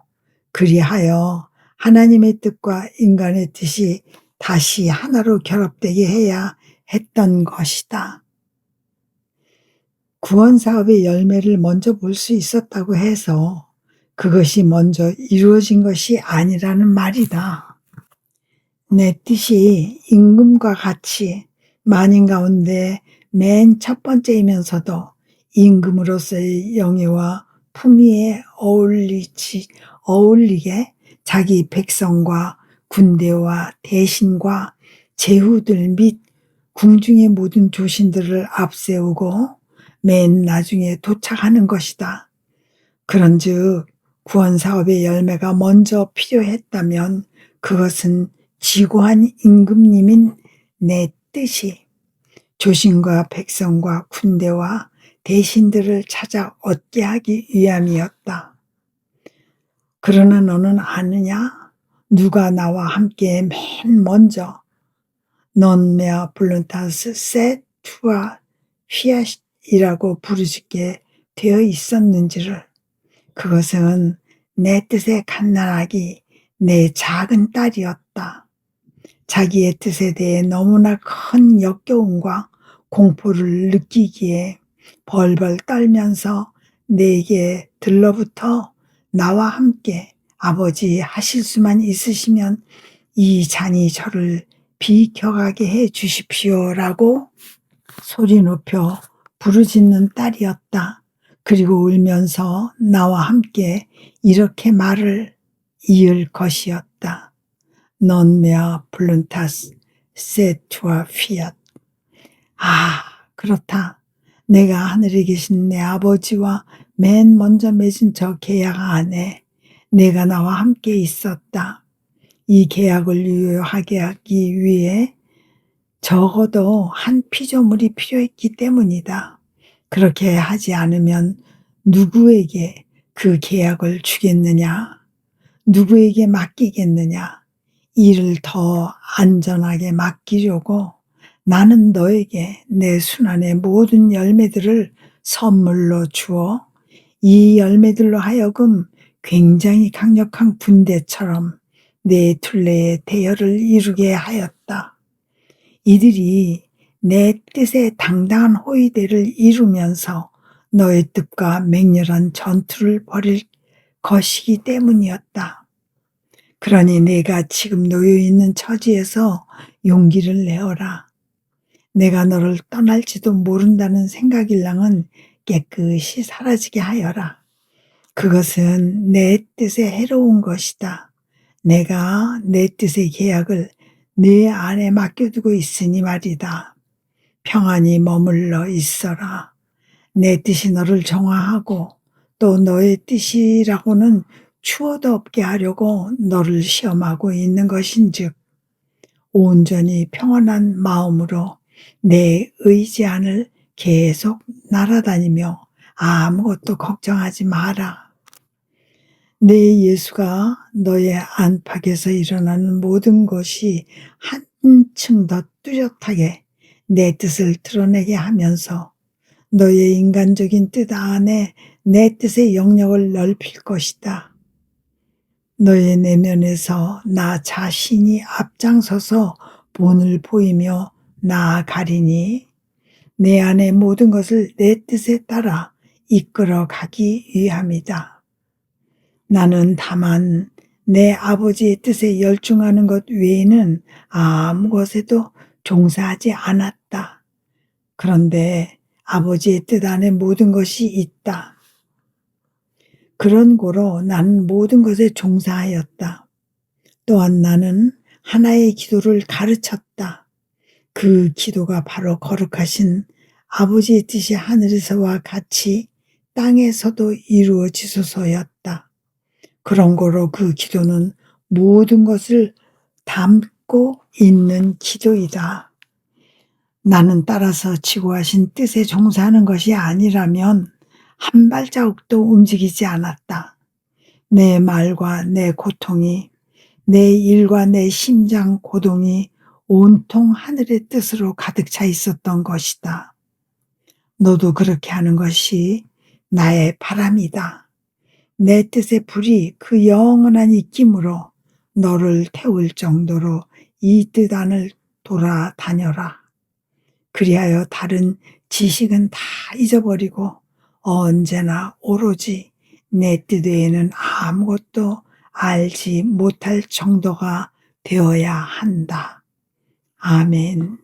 그리하여 하나님의 뜻과 인간의 뜻이 다시 하나로 결합되게 해야 했던 것이다. 구원 사업의 열매를 먼저 볼 수 있었다고 해서 그것이 먼저 이루어진 것이 아니라는 말이다. 내 뜻이 임금과 같이 만인 가운데 맨 첫 번째이면서도 임금으로서의 영예와 품위에 어울리게 자기 백성과 군대와 대신과 제후들 및 궁중의 모든 조신들을 앞세우고 맨 나중에 도착하는 것이다. 그런즉 구원사업의 열매가 먼저 필요했다면 그것은 지고한 임금님인 내 뜻이 조신과 백성과 군대와 대신들을 찾아 얻게 하기 위함이었다. 그러나 너는 아느냐? 누가 나와 함께 맨 먼저 non mea voluntas sed tua fiat이라고 부르짖게 되어 있었는지를. 그것은 내 뜻에 갓난아기 내 작은 딸이었다. 자기의 뜻에 대해 너무나 큰 역겨움과 공포를 느끼기에 벌벌 떨면서 내게 들러붙어 나와 함께 아버지 하실 수만 있으시면 이 잔이 저를 비켜가게 해 주십시오라고 소리 높여 부르짖는 딸이었다. 그리고 울면서 나와 함께 이렇게 말을 이을 것이었다. Non mea voluntas sed tua fiat. 아, 그렇다. 내가 하늘에 계신 내 아버지와 맨 먼저 맺은 저 계약 안에 내가 나와 함께 있었다. 이 계약을 유효하게 하기 위해 적어도 한 피조물이 필요했기 때문이다. 그렇게 하지 않으면 누구에게 그 계약을 주겠느냐? 누구에게 맡기겠느냐? 이를 더 안전하게 맡기려고 나는 너에게 내 순환의 모든 열매들을 선물로 주어 이 열매들로 하여금 굉장히 강력한 군대처럼 내 둘레의 대열을 이루게 하였다. 이들이 내 뜻의 당당한 호위대를 이루면서 너의 뜻과 맹렬한 전투를 벌일 것이기 때문이었다. 그러니 내가 지금 놓여있는 처지에서 용기를 내어라. 내가 너를 떠날지도 모른다는 생각일랑은 깨끗이 사라지게 하여라. 그것은 내 뜻에 해로운 것이다. 내가 내 뜻의 계약을 네 안에 맡겨두고 있으니 말이다. 평안히 머물러 있어라. 내 뜻이 너를 정화하고 또 너의 뜻이라고는 추워도 없게 하려고 너를 시험하고 있는 것인즉 온전히 평안한 마음으로 내 의지안을 계속 날아다니며 아무것도 걱정하지 마라. 내 예수가 너의 안팎에서 일어나는 모든 것이 한층 더 뚜렷하게 내 뜻을 드러내게 하면서 너의 인간적인 뜻 안에 내 뜻의 영역을 넓힐 것이다. 너의 내면에서 나 자신이 앞장서서 본을 보이며 나아가리니 내 안의 모든 것을 내 뜻에 따라 이끌어 가기 위함이다. 나는 다만 내 아버지의 뜻에 열중하는 것 외에는 아무 것에도 종사하지 않았다. 그런데 아버지의 뜻 안에 모든 것이 있다. 그런 고로 나는 모든 것에 종사하였다. 또한 나는 하나의 기도를 가르쳤다. 그 기도가 바로 거룩하신 아버지의 뜻이 하늘에서와 같이 땅에서도 이루어지소서였다. 그런 거로 그 기도는 모든 것을 담고 있는 기도이다. 나는 따라서 지고하신 뜻에 종사하는 것이 아니라면 한 발자국도 움직이지 않았다. 내 말과 내 고통이, 내 일과 내 심장 고동이 온통 하늘의 뜻으로 가득 차 있었던 것이다. 너도 그렇게 하는 것이 나의 바람이다. 내 뜻의 불이 그 영원한 입김으로 너를 태울 정도로 이 뜻 안을 돌아다녀라. 그리하여 다른 지식은 다 잊어버리고 언제나 오로지 내 뜻 외에는 아무것도 알지 못할 정도가 되어야 한다. 아멘.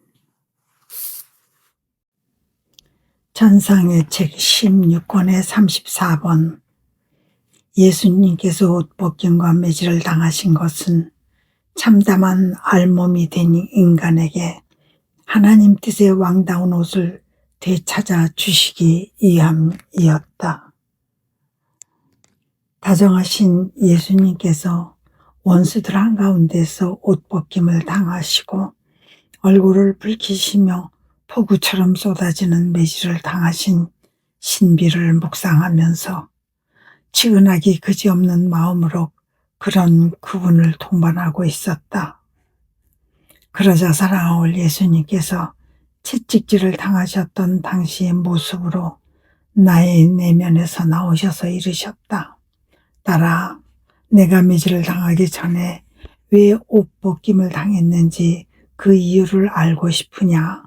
전상의 책 16권의 34번. 예수님께서 옷 벗김과 매질을 당하신 것은 참담한 알몸이 된 인간에게 하나님 뜻의 왕다운 옷을 되찾아 주시기 위함이었다. 다정하신 예수님께서 원수들 한가운데서 옷벗김을 당하시고 얼굴을 붉히시며 폭우처럼 쏟아지는 매질을 당하신 신비를 묵상하면서 측은하기 그지없는 마음으로 그런 그분을 동반하고 있었다. 그러자 사랑하올 예수님께서 채찍질을 당하셨던 당시의 모습으로 나의 내면에서 나오셔서 이르셨다. 딸아, 내가 매질을 당하기 전에 왜 옷벗김을 당했는지 그 이유를 알고 싶으냐?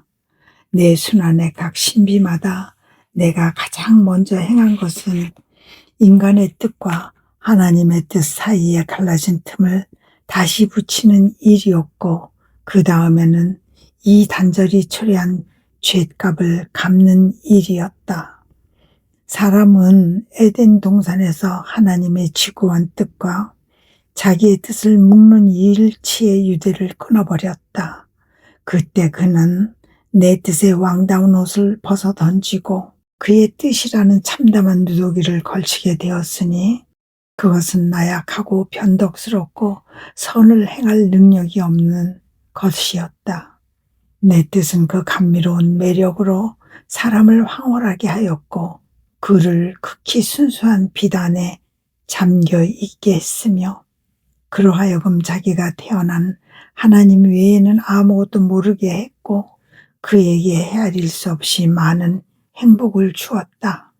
내 순환의 각 신비마다 내가 가장 먼저 행한 것은 인간의 뜻과 하나님의 뜻 사이에 갈라진 틈을 다시 붙이는 일이었고, 그 다음에는 이 단절이 초래한 죗값을 갚는 일이었다. 사람은 에덴 동산에서 하나님의 지구한 뜻과 자기의 뜻을 묶는 일치의 유대를 끊어버렸다. 그때 그는 내 뜻의 왕다운 옷을 벗어 던지고 그의 뜻이라는 참담한 누더기를 걸치게 되었으니 그것은 나약하고 변덕스럽고 선을 행할 능력이 없는 것이었다. 내 뜻은 그 감미로운 매력으로 사람을 황홀하게 하였고 그를 극히 순수한 비단에 잠겨 있게 했으며 그로하여금 자기가 태어난 하나님 외에는 아무것도 모르게 했고 그에게 헤아릴 수 없이 많은 행복을 주었다.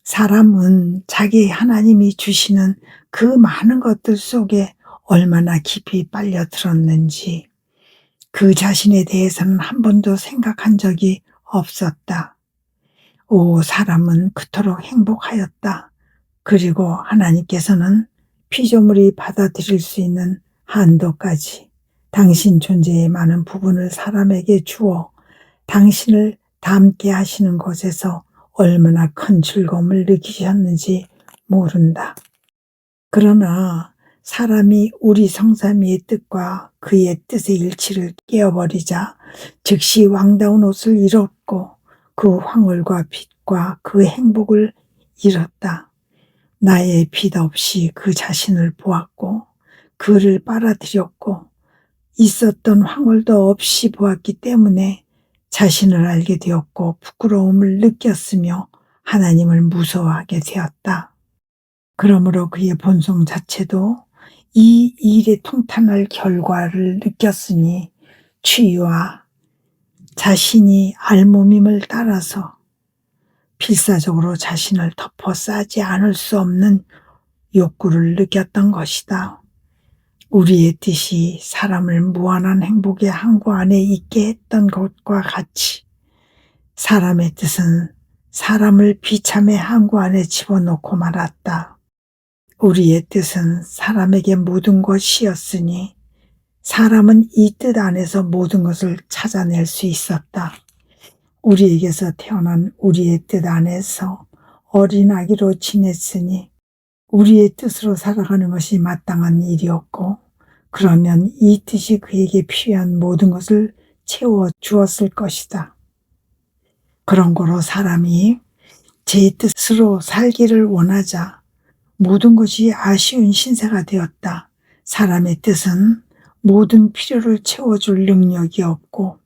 사람은 자기 하나님이 주시는 그 많은 것들 속에 얼마나 깊이 빨려들었는지 그 자신에 대해서는 한 번도 생각한 적이 없었다. 오, 사람은 그토록 행복하였다. 그리고 하나님께서는 피조물이 받아들일 수 있는 한도까지 당신 존재의 많은 부분을 사람에게 주어 당신을 닮게 하시는 것에서 얼마나 큰 즐거움을 느끼셨는지 모른다. 그러나 사람이 우리 성삼위의 뜻과 그의 뜻의 일치를 깨어버리자 즉시 왕다운 옷을 잃었고 그 황홀과 빛과 그 행복을 잃었다. 나의 빛 없이 그 자신을 보았고 그를 빨아들였고 있었던 황홀도 없이 보았기 때문에 자신을 알게 되었고 부끄러움을 느꼈으며 하나님을 무서워하게 되었다. 그러므로 그의 본성 자체도 이 일의 통탄할 결과를 느꼈으니 추위와 자신이 알몸임을 따라서 필사적으로 자신을 덮어 싸지 않을 수 없는 욕구를 느꼈던 것이다. 우리의 뜻이 사람을 무한한 행복의 항구 안에 있게 했던 것과 같이 사람의 뜻은 사람을 비참의 항구 안에 집어넣고 말았다. 우리의 뜻은 사람에게 모든 것이었으니 사람은 이 뜻 안에서 모든 것을 찾아낼 수 있었다. 우리에게서 태어난 우리의 뜻 안에서 어린아기로 지냈으니 우리의 뜻으로 살아가는 것이 마땅한 일이었고 그러면 이 뜻이 그에게 필요한 모든 것을 채워 주었을 것이다. 그런 거로 사람이 제 뜻으로 살기를 원하자 모든 것이 아쉬운 신세가 되었다. 사람의 뜻은 모든 필요를 채워줄 능력이 없고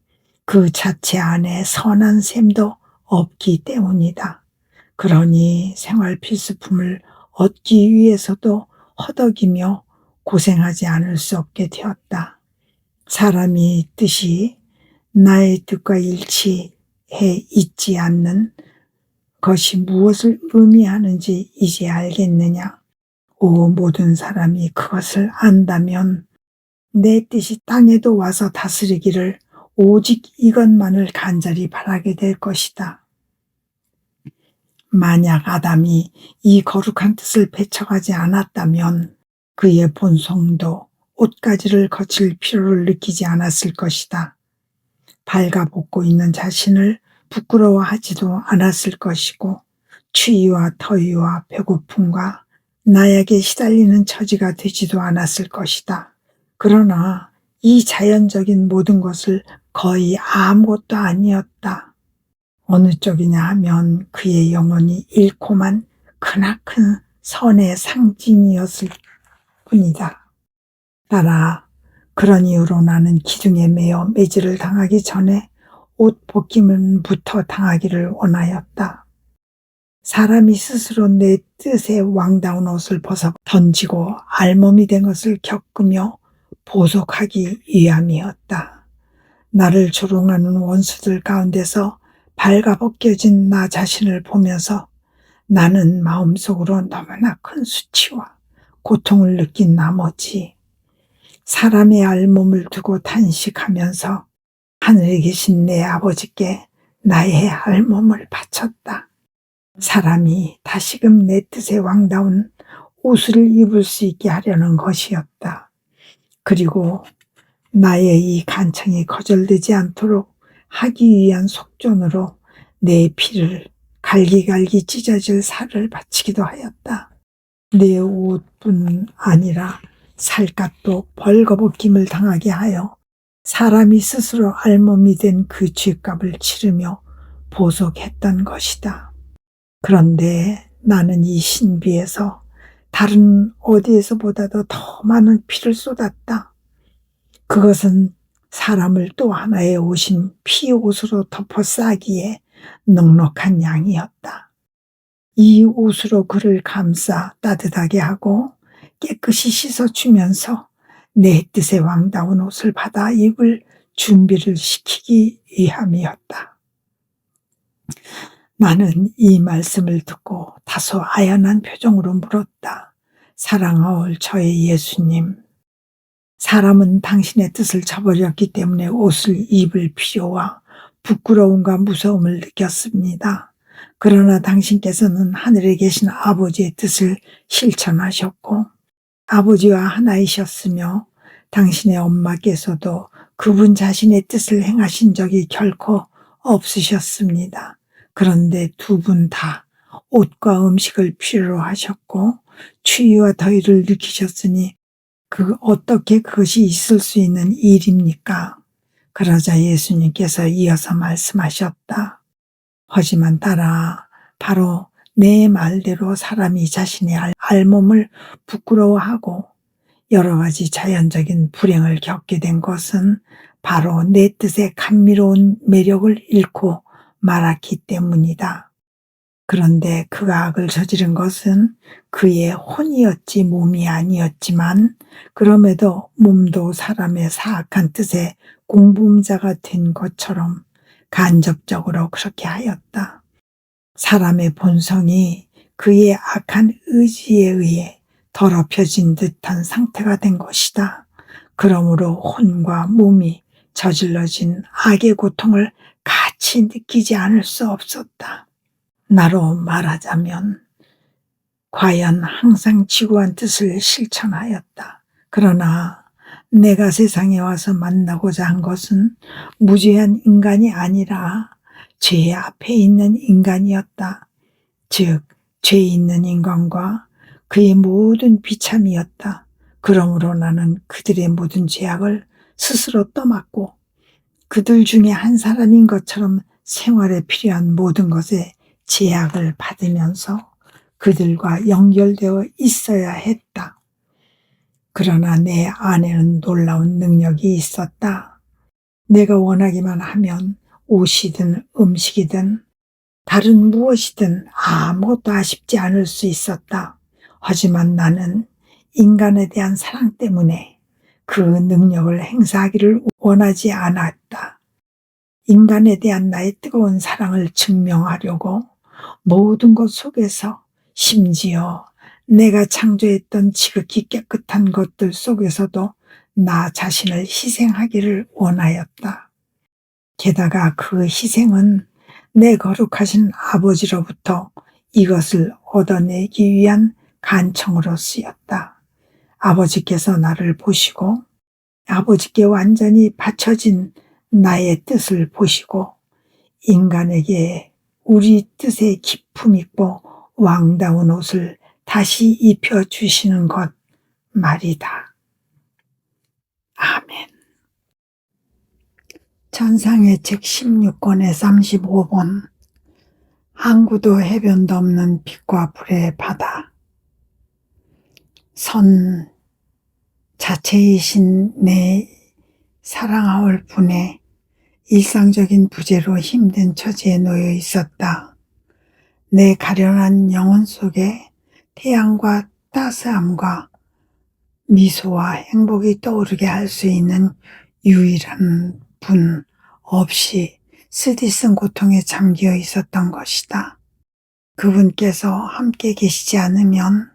그 자체 안에 선한 셈도 없기 때문이다. 그러니 생활 필수품을 얻기 위해서도 허덕이며 고생하지 않을 수 없게 되었다. 사람이 뜻이 나의 뜻과 일치해 있지 않는 것이 무엇을 의미하는지 이제 알겠느냐? 오, 모든 사람이 그것을 안다면 내 뜻이 땅에도 와서 다스리기를 오직 이것만을 간절히 바라게 될 것이다. 만약 아담이 이 거룩한 뜻을 배척하지 않았다면 그의 본성도 옷가지를 거칠 필요를 느끼지 않았을 것이다. 발가벗고 있는 자신을 부끄러워하지도 않았을 것이고 추위와 더위와 배고픔과 나약에 시달리는 처지가 되지도 않았을 것이다. 그러나 이 자연적인 모든 것을 거의 아무것도 아니었다. 어느 쪽이냐 하면 그의 영혼이 잃고만 크나큰 선의 상징이었을 뿐이다. 따라 그런 이유로 나는 기둥에 매어 매질을 당하기 전에 옷 벗김부터 당하기를 원하였다. 사람이 스스로 내 뜻의 왕다운 옷을 벗어 던지고 알몸이 된 것을 겪으며 보속하기 위함이었다. 나를 조롱하는 원수들 가운데서 발가벗겨진 나 자신을 보면서 나는 마음속으로 너무나 큰 수치와 고통을 느낀 나머지 사람의 알몸을 두고 탄식하면서 하늘에 계신 내 아버지께 나의 알몸을 바쳤다. 사람이 다시금 내 뜻의 왕다운 옷을 입을 수 있게 하려는 것이었다. 그리고 나의 이 간청이 거절되지 않도록 하기 위한 속전으로 내 피를 갈기갈기 찢어질 살을 바치기도 하였다. 내 옷뿐 아니라 살갗도 벌거벗김을 당하게 하여 사람이 스스로 알몸이 된 그 죗값을 치르며 보속했던 것이다. 그런데 나는 이 신비에서 다른 어디에서보다도 더 많은 피를 쏟았다. 그것은 사람을 또 하나의 옷인 피옷으로 덮어 싸기에 넉넉한 양이었다. 이 옷으로 그를 감싸 따뜻하게 하고 깨끗이 씻어주면서 내 뜻의 왕다운 옷을 받아 입을 준비를 시키기 위함이었다. 나는 이 말씀을 듣고 다소 아연한 표정으로 물었다. 사랑하올 저의 예수님, 사람은 당신의 뜻을 저버렸기 때문에 옷을 입을 필요와 부끄러움과 무서움을 느꼈습니다. 그러나 당신께서는 하늘에 계신 아버지의 뜻을 실천하셨고 아버지와 하나이셨으며 당신의 엄마께서도 그분 자신의 뜻을 행하신 적이 결코 없으셨습니다. 그런데 두 분 다 옷과 음식을 필요로 하셨고 추위와 더위를 느끼셨으니 어떻게 그것이 있을 수 있는 일입니까? 그러자 예수님께서 이어서 말씀하셨다. 하지만 딸아, 바로 내 말대로 사람이 자신의 알몸을 부끄러워하고 여러 가지 자연적인 불행을 겪게 된 것은 바로 내 뜻의 감미로운 매력을 잃고 말았기 때문이다. 그런데 그가 악을 저지른 것은 그의 혼이었지 몸이 아니었지만 그럼에도 몸도 사람의 사악한 뜻의 공범자가 된 것처럼 간접적으로 그렇게 하였다. 사람의 본성이 그의 악한 의지에 의해 더럽혀진 듯한 상태가 된 것이다. 그러므로 혼과 몸이 저질러진 악의 고통을 같이 느끼지 않을 수 없었다. 나로 말하자면 과연 항상 지구한 뜻을 실천하였다. 그러나 내가 세상에 와서 만나고자 한 것은 무죄한 인간이 아니라 죄 앞에 있는 인간이었다. 즉, 죄 있는 인간과 그의 모든 비참이었다. 그러므로 나는 그들의 모든 죄악을 스스로 떠맡고 그들 중에 한 사람인 것처럼 생활에 필요한 모든 것에 제약을 받으면서 그들과 연결되어 있어야 했다. 그러나 내 안에는 놀라운 능력이 있었다. 내가 원하기만 하면 옷이든 음식이든 다른 무엇이든 아무것도 아쉽지 않을 수 있었다. 하지만 나는 인간에 대한 사랑 때문에 그 능력을 행사하기를 원하지 않았다. 인간에 대한 나의 뜨거운 사랑을 증명하려고 모든 것 속에서 심지어 내가 창조했던 지극히 깨끗한 것들 속에서도 나 자신을 희생하기를 원하였다. 게다가 그 희생은 내 거룩하신 아버지로부터 이것을 얻어내기 위한 간청으로 쓰였다. 아버지께서 나를 보시고 아버지께 완전히 바쳐진 나의 뜻을 보시고 인간에게 우리 뜻의 기품 있고 왕다운 옷을 다시 입혀주시는 것 말이다. 아멘. 천상의 책 16권의 35번. 항구도 해변도 없는 빛과 불의 바다. 선 자체이신 내 사랑하올 분의 일상적인 부재로 힘든 처지에 놓여 있었다. 내 가련한 영혼 속에 태양과 따스함과 미소와 행복이 떠오르게 할 수 있는 유일한 분 없이 쓰디쓴 고통에 잠겨 있었던 것이다. 그분께서 함께 계시지 않으면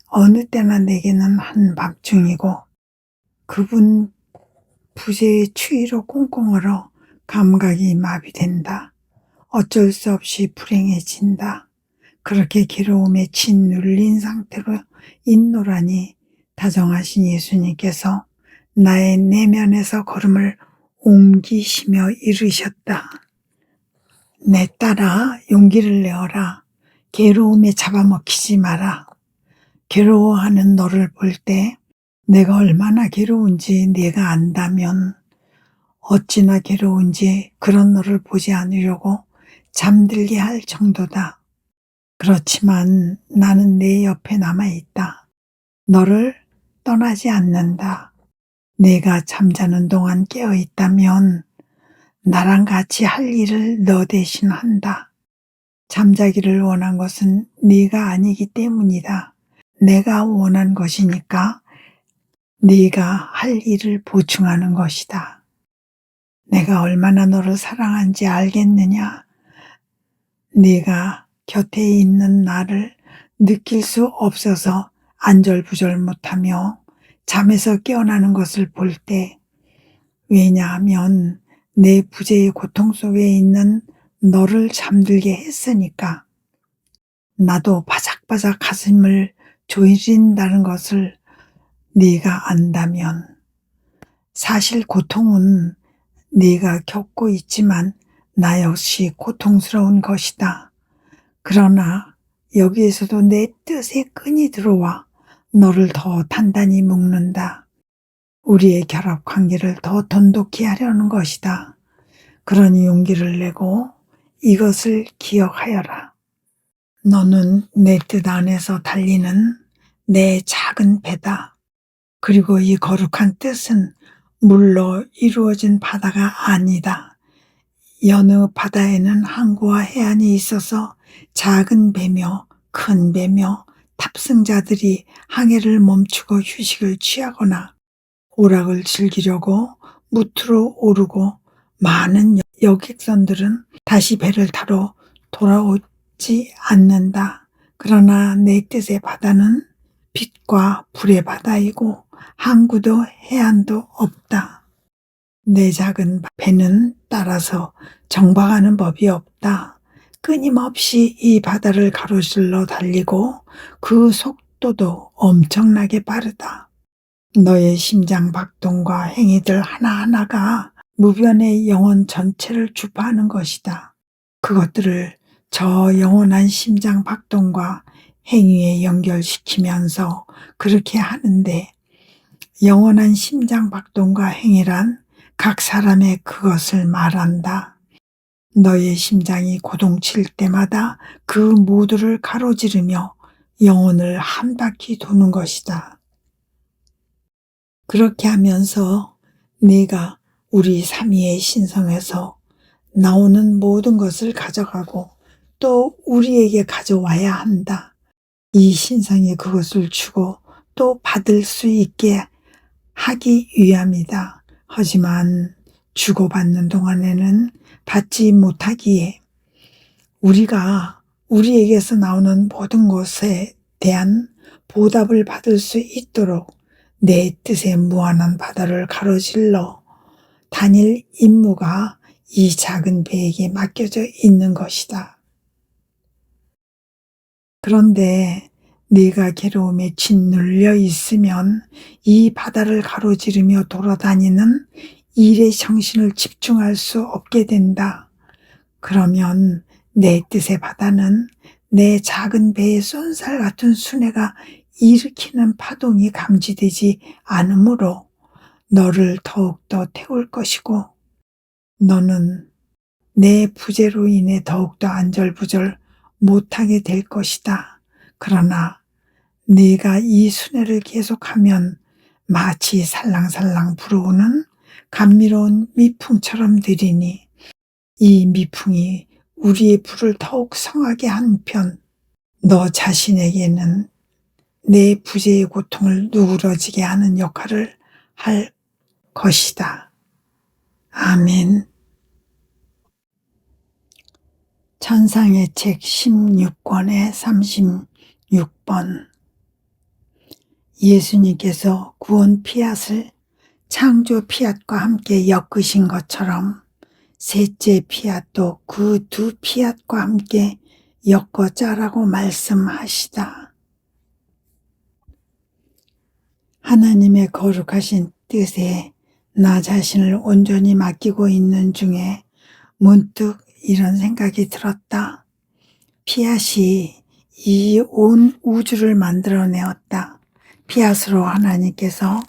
어느 때나 내게는 한밤중이고 그분 부재의 추위로 꽁꽁 얼어 감각이 마비된다. 어쩔 수 없이 불행해진다. 그렇게 괴로움에 짓눌린 상태로 있노라니 다정하신 예수님께서 나의 내면에서 걸음을 옮기시며 이르셨다. 내 딸아, 용기를 내어라. 괴로움에 잡아먹히지 마라. 괴로워하는 너를 볼 때 내가 얼마나 괴로운지 네가 안다면 어찌나 괴로운지 그런 너를 보지 않으려고 잠들게 할 정도다. 그렇지만 나는 네 옆에 남아있다. 너를 떠나지 않는다. 네가 잠자는 동안 깨어있다면 나랑 같이 할 일을 너 대신 한다. 잠자기를 원한 것은 네가 아니기 때문이다. 내가 원한 것이니까 네가 할 일을 보충하는 것이다. 내가 얼마나 너를 사랑한지 알겠느냐? 네가 곁에 있는 나를 느낄 수 없어서 안절부절 못하며 잠에서 깨어나는 것을 볼 때, 왜냐하면 내 부재의 고통 속에 있는 너를 잠들게 했으니까. 나도 바삭바삭 가슴을 조이린다는 것을 네가 안다면, 사실 고통은 네가 겪고 있지만 나 역시 고통스러운 것이다. 그러나 여기에서도 내 뜻에 끈이 들어와 너를 더 단단히 묶는다. 우리의 결합 관계를 더 돈독히 하려는 것이다. 그러니 용기를 내고 이것을 기억하여라. 너는 내 뜻 안에서 달리는 내 작은 배다. 그리고 이 거룩한 뜻은 물로 이루어진 바다가 아니다. 여느 바다에는 항구와 해안이 있어서 작은 배며 큰 배며 탑승자들이 항해를 멈추고 휴식을 취하거나 오락을 즐기려고 무트로 오르고 많은 여객선들은 다시 배를 타러 돌아오지 않는다. 그러나 내 뜻의 바다는 빛과 불의 바다이고 항구도 해안도 없다. 내 작은 배는 따라서 정박하는 법이 없다. 끊임없이 이 바다를 가로질러 달리고 그 속도도 엄청나게 빠르다. 너의 심장 박동과 행위들 하나하나가 무변의 영혼 전체를 주파하는 것이다. 그것들을 저 영원한 심장 박동과 행위에 연결시키면서 그렇게 하는데, 영원한 심장 박동과 행위란 각 사람의 그것을 말한다. 너의 심장이 고동칠 때마다 그 모두를 가로지르며 영혼을 한 바퀴 도는 것이다. 그렇게 하면서 네가 우리 삼위의 신성에서 나오는 모든 것을 가져가고 또 우리에게 가져와야 한다. 이 신성이 그것을 주고 또 받을 수 있게 하기 위함이다. 하지만 주고받는 동안에는 받지 못하기에 우리가 우리에게서 나오는 모든 것에 대한 보답을 받을 수 있도록 내 뜻의 무한한 바다를 가로질러 다닐 임무가 이 작은 배에게 맡겨져 있는 것이다. 그런데 네가 괴로움에 짓눌려 있으면 이 바다를 가로지르며 돌아다니는 일에 정신을 집중할 수 없게 된다. 그러면 내 뜻의 바다는 내 작은 배의 쏜살 같은 순애가 일으키는 파동이 감지되지 않으므로 너를 더욱더 태울 것이고 너는 내 부재로 인해 더욱더 안절부절 못하게 될 것이다. 그러나 네가 이 순회를 계속하면 마치 살랑살랑 불어오는 감미로운 미풍처럼 되리니 이 미풍이 우리의 불을 더욱 성하게 한편 너 자신에게는 내 부재의 고통을 누그러지게 하는 역할을 할 것이다. 아멘. 천상의 책 16권의 36번. 예수님께서 구원 피앗을 창조 피앗과 함께 엮으신 것처럼 셋째 피앗도 그 두 피앗과 함께 엮어 짜라고 말씀하시다. 하나님의 거룩하신 뜻에 나 자신을 온전히 맡기고 있는 중에 문득 이런 생각이 들었다. 피앗이 이 온 우주를 만들어내었다. 피앗으로 하나님께서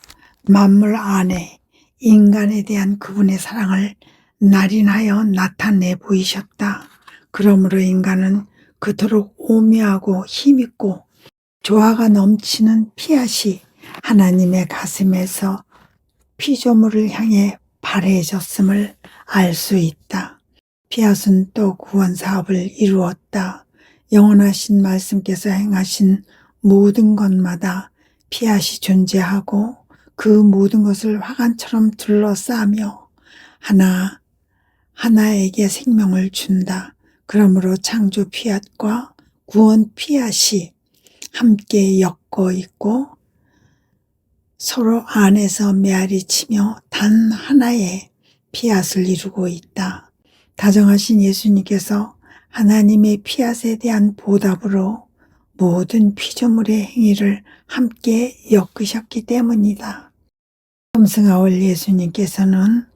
만물 안에 인간에 대한 그분의 사랑을 날인하여 나타내 보이셨다. 그러므로 인간은 그토록 오묘하고 힘있고 조화가 넘치는 피앗이 하나님의 가슴에서 피조물을 향해 발해졌음을 알 수 있다. 피앗은 또 구원 사업을 이루었다. 영원하신 말씀께서 행하신 모든 것마다 피앗이 존재하고 그 모든 것을 화관처럼 둘러싸며 하나에게 생명을 준다. 그러므로 창조 피앗과 구원 피앗이 함께 엮어 있고 서로 안에서 메아리 치며 단 하나의 피앗을 이루고 있다. 다정하신 예수님께서 하나님의 피앗에 대한 보답으로 모든 피조물의 행위를 함께 엮으셨기 때문이다. 금승아월 예수님께서는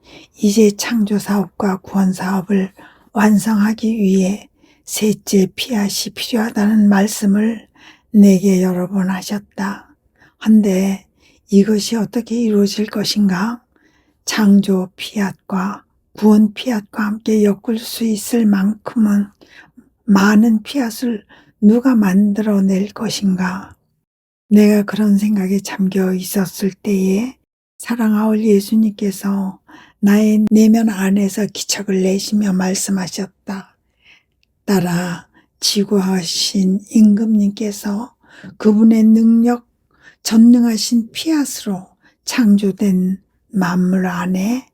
이제 창조사업과 구원사업을 완성하기 위해 셋째 피앗이 필요하다는 말씀을 내게 여러 번 하셨다. 한데 이것이 어떻게 이루어질 것인가? 창조 피앗과 구원 피앗과 함께 엮을 수 있을 만큼은 많은 피앗을 누가 만들어낼 것인가? 내가 그런 생각에 잠겨 있었을 때에 사랑하올 예수님께서 나의 내면 안에서 기척을 내시며 말씀하셨다. 따라 지구하신 임금님께서 그분의 능력, 전능하신 피앗으로 창조된 만물 안에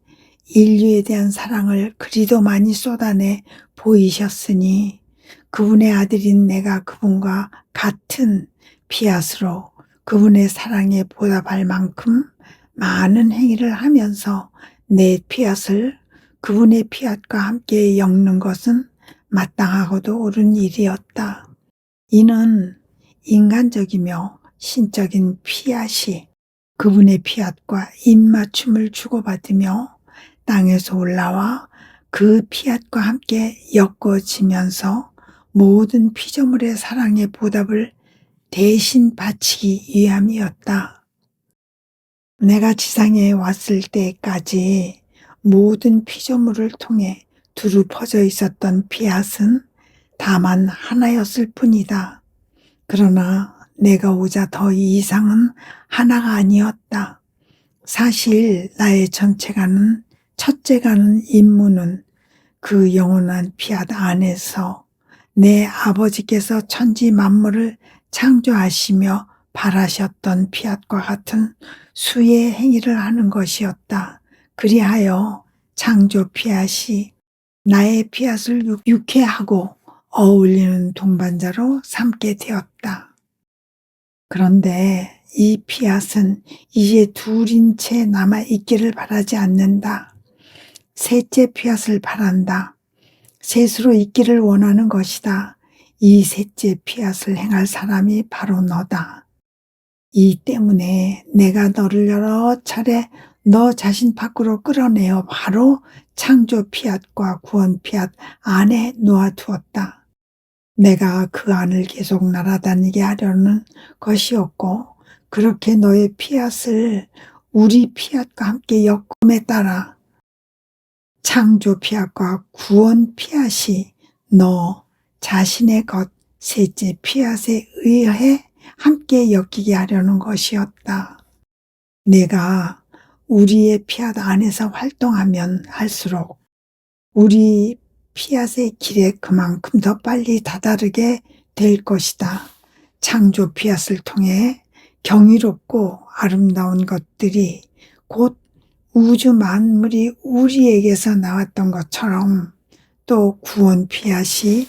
인류에 대한 사랑을 그리도 많이 쏟아내 보이셨으니 그분의 아들인 내가 그분과 같은 피앗으로 그분의 사랑에 보답할 만큼 많은 행위를 하면서 내 피앗을 그분의 피앗과 함께 엮는 것은 마땅하고도 옳은 일이었다. 이는 인간적이며 신적인 피앗이 그분의 피앗과 입맞춤을 주고받으며 땅에서 올라와 그 피앗과 함께 엮어지면서 모든 피조물의 사랑의 보답을 대신 바치기 위함이었다. 내가 지상에 왔을 때까지 모든 피조물을 통해 두루 퍼져 있었던 피앗은 다만 하나였을 뿐이다. 그러나 내가 오자 더 이상은 하나가 아니었다. 사실 나의 첫째 가는 임무는 그 영원한 피앗 안에서 내 아버지께서 천지 만물을 창조하시며 바라셨던 피앗과 같은 수의 행위를 하는 것이었다. 그리하여 창조 피앗이 나의 피앗을 유쾌하고 어울리는 동반자로 삼게 되었다. 그런데 이 피앗은 이제 둘인 채 남아있기를 바라지 않는다. 셋째 피앗을 바란다. 셋으로 있기를 원하는 것이다. 이 셋째 피앗을 행할 사람이 바로 너다. 이 때문에 내가 너를 여러 차례 너 자신 밖으로 끌어내어 바로 창조 피앗과 구원 피앗 안에 놓아두었다. 내가 그 안을 계속 날아다니게 하려는 것이었고 그렇게 너의 피앗을 우리 피앗과 함께 엮음에 따라 창조 피앗과 구원 피앗이 너 자신의 것 셋째 피앗에 의해 함께 엮이게 하려는 것이었다. 내가 우리의 피앗 안에서 활동하면 할수록 우리 피앗의 길에 그만큼 더 빨리 다다르게 될 것이다. 창조 피앗을 통해 경이롭고 아름다운 것들이 곧 우주 만물이 우리에게서 나왔던 것처럼 또 구원 피앗이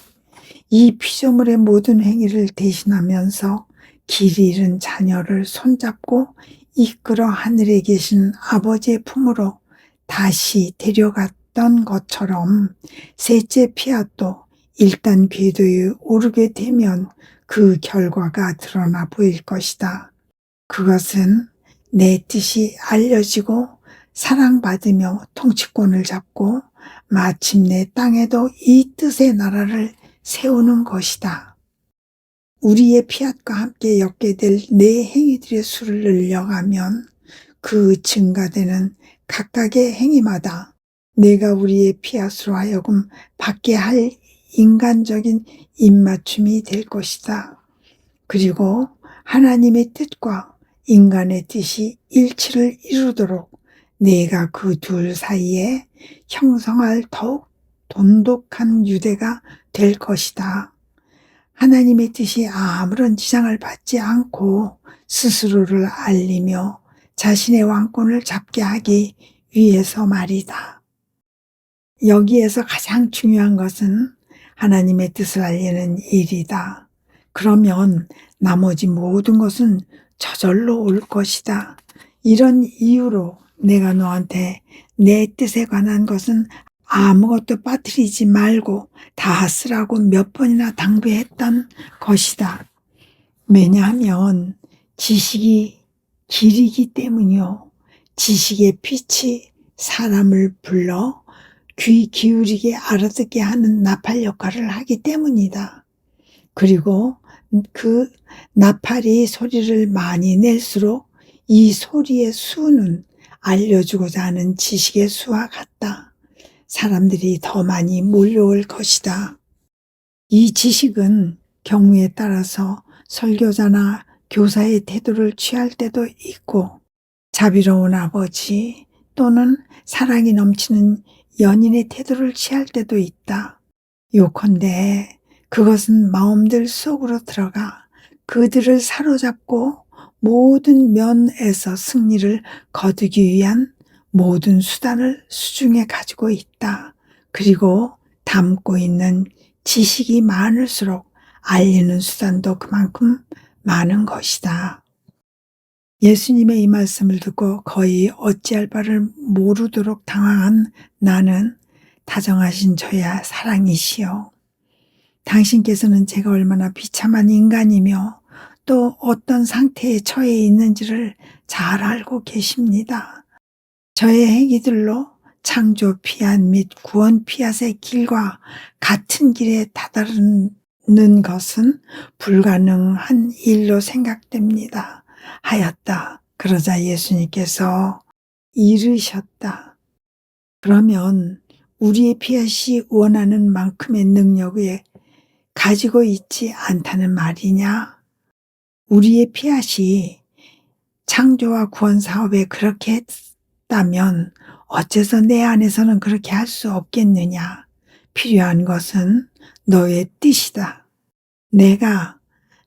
이 피조물의 모든 행위를 대신하면서 길 잃은 자녀를 손잡고 이끌어 하늘에 계신 아버지의 품으로 다시 데려갔던 것처럼 셋째 피앗도 일단 궤도에 오르게 되면 그 결과가 드러나 보일 것이다. 그것은 내 뜻이 알려지고 사랑받으며 통치권을 잡고 마침내 땅에도 이 뜻의 나라를 세우는 것이다. 우리의 피앗과 함께 엮게 될 내 행위들의 수를 늘려가면 그 증가되는 각각의 행위마다 내가 우리의 피앗으로 하여금 받게 할 인간적인 입맞춤이 될 것이다. 그리고 하나님의 뜻과 인간의 뜻이 일치를 이루도록 내가 그 둘 사이에 형성할 더욱 돈독한 유대가 될 것이다. 하나님의 뜻이 아무런 지장을 받지 않고 스스로를 알리며 자신의 왕권을 잡게 하기 위해서 말이다. 여기에서 가장 중요한 것은 하나님의 뜻을 알리는 일이다. 그러면 나머지 모든 것은 저절로 올 것이다. 이런 이유로 내가 너한테 내 뜻에 관한 것은 아무것도 빠뜨리지 말고 다 쓰라고 몇 번이나 당부했던 것이다. 왜냐하면 지식이 길이기 때문이요. 지식의 빛이 사람을 불러 귀 기울이게 알아듣게 하는 나팔 역할을 하기 때문이다. 그리고 그 나팔이 소리를 많이 낼수록 이 소리의 수는 알려주고자 하는 지식의 수와 같다. 사람들이 더 많이 몰려올 것이다. 이 지식은 경우에 따라서 설교자나 교사의 태도를 취할 때도 있고 자비로운 아버지 또는 사랑이 넘치는 연인의 태도를 취할 때도 있다. 요컨대 그것은 마음들 속으로 들어가 그들을 사로잡고 모든 면에서 승리를 거두기 위한 모든 수단을 수중에 가지고 있다. 그리고 담고 있는 지식이 많을수록 알리는 수단도 그만큼 많은 것이다. 예수님의 이 말씀을 듣고 거의 어찌할 바를 모르도록 당황한 나는 다정하신 저야 사랑이시여. 당신께서는 제가 얼마나 비참한 인간이며 또 어떤 상태에 처해 있는지를 잘 알고 계십니다. 저의 행위들로 창조 피앗 및 구원 피앗의 길과 같은 길에 다다르는 것은 불가능한 일로 생각됩니다. 하였다. 그러자 예수님께서 이르셨다. 그러면 우리의 피앗이 원하는 만큼의 능력을 가지고 있지 않다는 말이냐? 우리의 피앗이 창조와 구원 사업에 그렇게 했다면 어째서 내 안에서는 그렇게 할 수 없겠느냐? 필요한 것은 너의 뜻이다. 내가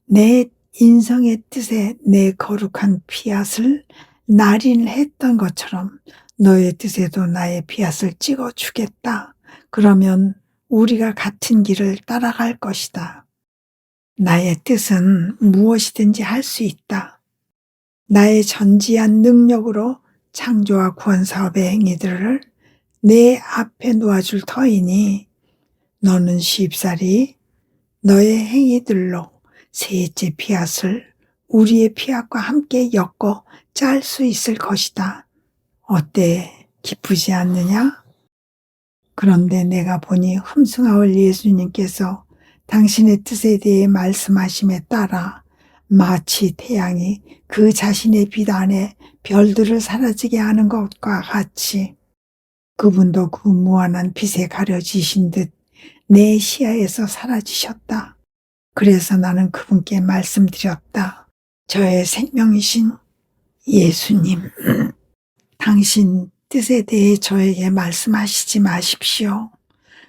내 인성의 뜻에 내 거룩한 피앗을 날인했던 것처럼 너의 뜻에도 나의 피앗을 찍어 주겠다. 그러면 우리가 같은 길을 따라갈 것이다. 나의 뜻은 무엇이든지 할 수 있다. 나의 전지한 능력으로 창조와 구원 사업의 행위들을 내 앞에 놓아줄 터이니 너는 쉽사리 너의 행위들로 셋째 피앗을 우리의 피앗과 함께 엮어 짤 수 있을 것이다. 어때? 기쁘지 않느냐? 그런데 내가 보니 흠숭아올 예수님께서 당신의 뜻에 대해 말씀하심에 따라 마치 태양이 그 자신의 빛 안에 별들을 사라지게 하는 것과 같이 그분도 그 무한한 빛에 가려지신 듯 내 시야에서 사라지셨다. 그래서 나는 그분께 말씀드렸다. 저의 생명이신 예수님, 당신 뜻에 대해 저에게 말씀하시지 마십시오.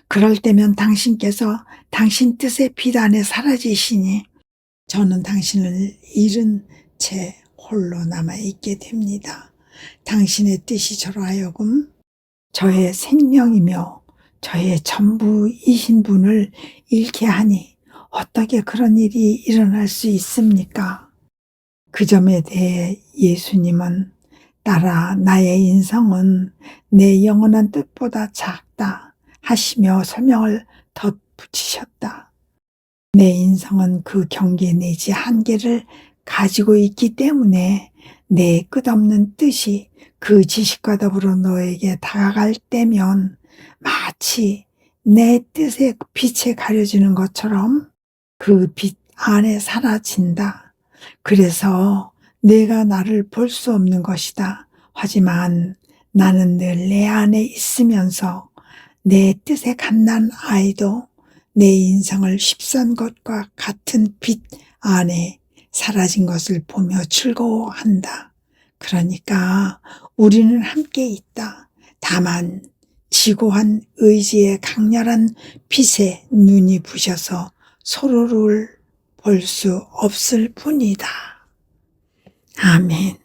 그럴 때면 당신께서 당신 뜻의 빛 안에 사라지시니 저는 당신을 잃은 채 홀로 남아있게 됩니다. 당신의 뜻이 저로 하여금 저의 생명이며 저의 전부이신 분을 잃게 하니 어떻게 그런 일이 일어날 수 있습니까? 그 점에 대해 예수님은 따라 나의 인성은 내 영원한 뜻보다 작다 하시며 설명을 덧붙이셨다. 내 인성은 그 경계 내지 한계를 가지고 있기 때문에 내 끝없는 뜻이 그 지식과 더불어 너에게 다가갈 때면 마치 내 뜻의 빛에 가려지는 것처럼 그 빛 안에 사라진다. 그래서 내가 나를 볼 수 없는 것이다. 하지만 나는 늘 내 안에 있으면서 내 뜻에 갓난 아이도 내 인생을 휩싼 것과 같은 빛 안에 사라진 것을 보며 즐거워한다. 그러니까 우리는 함께 있다. 다만 지고한 의지의 강렬한 빛에 눈이 부셔서 서로를 볼 수 없을 뿐이다. 아멘.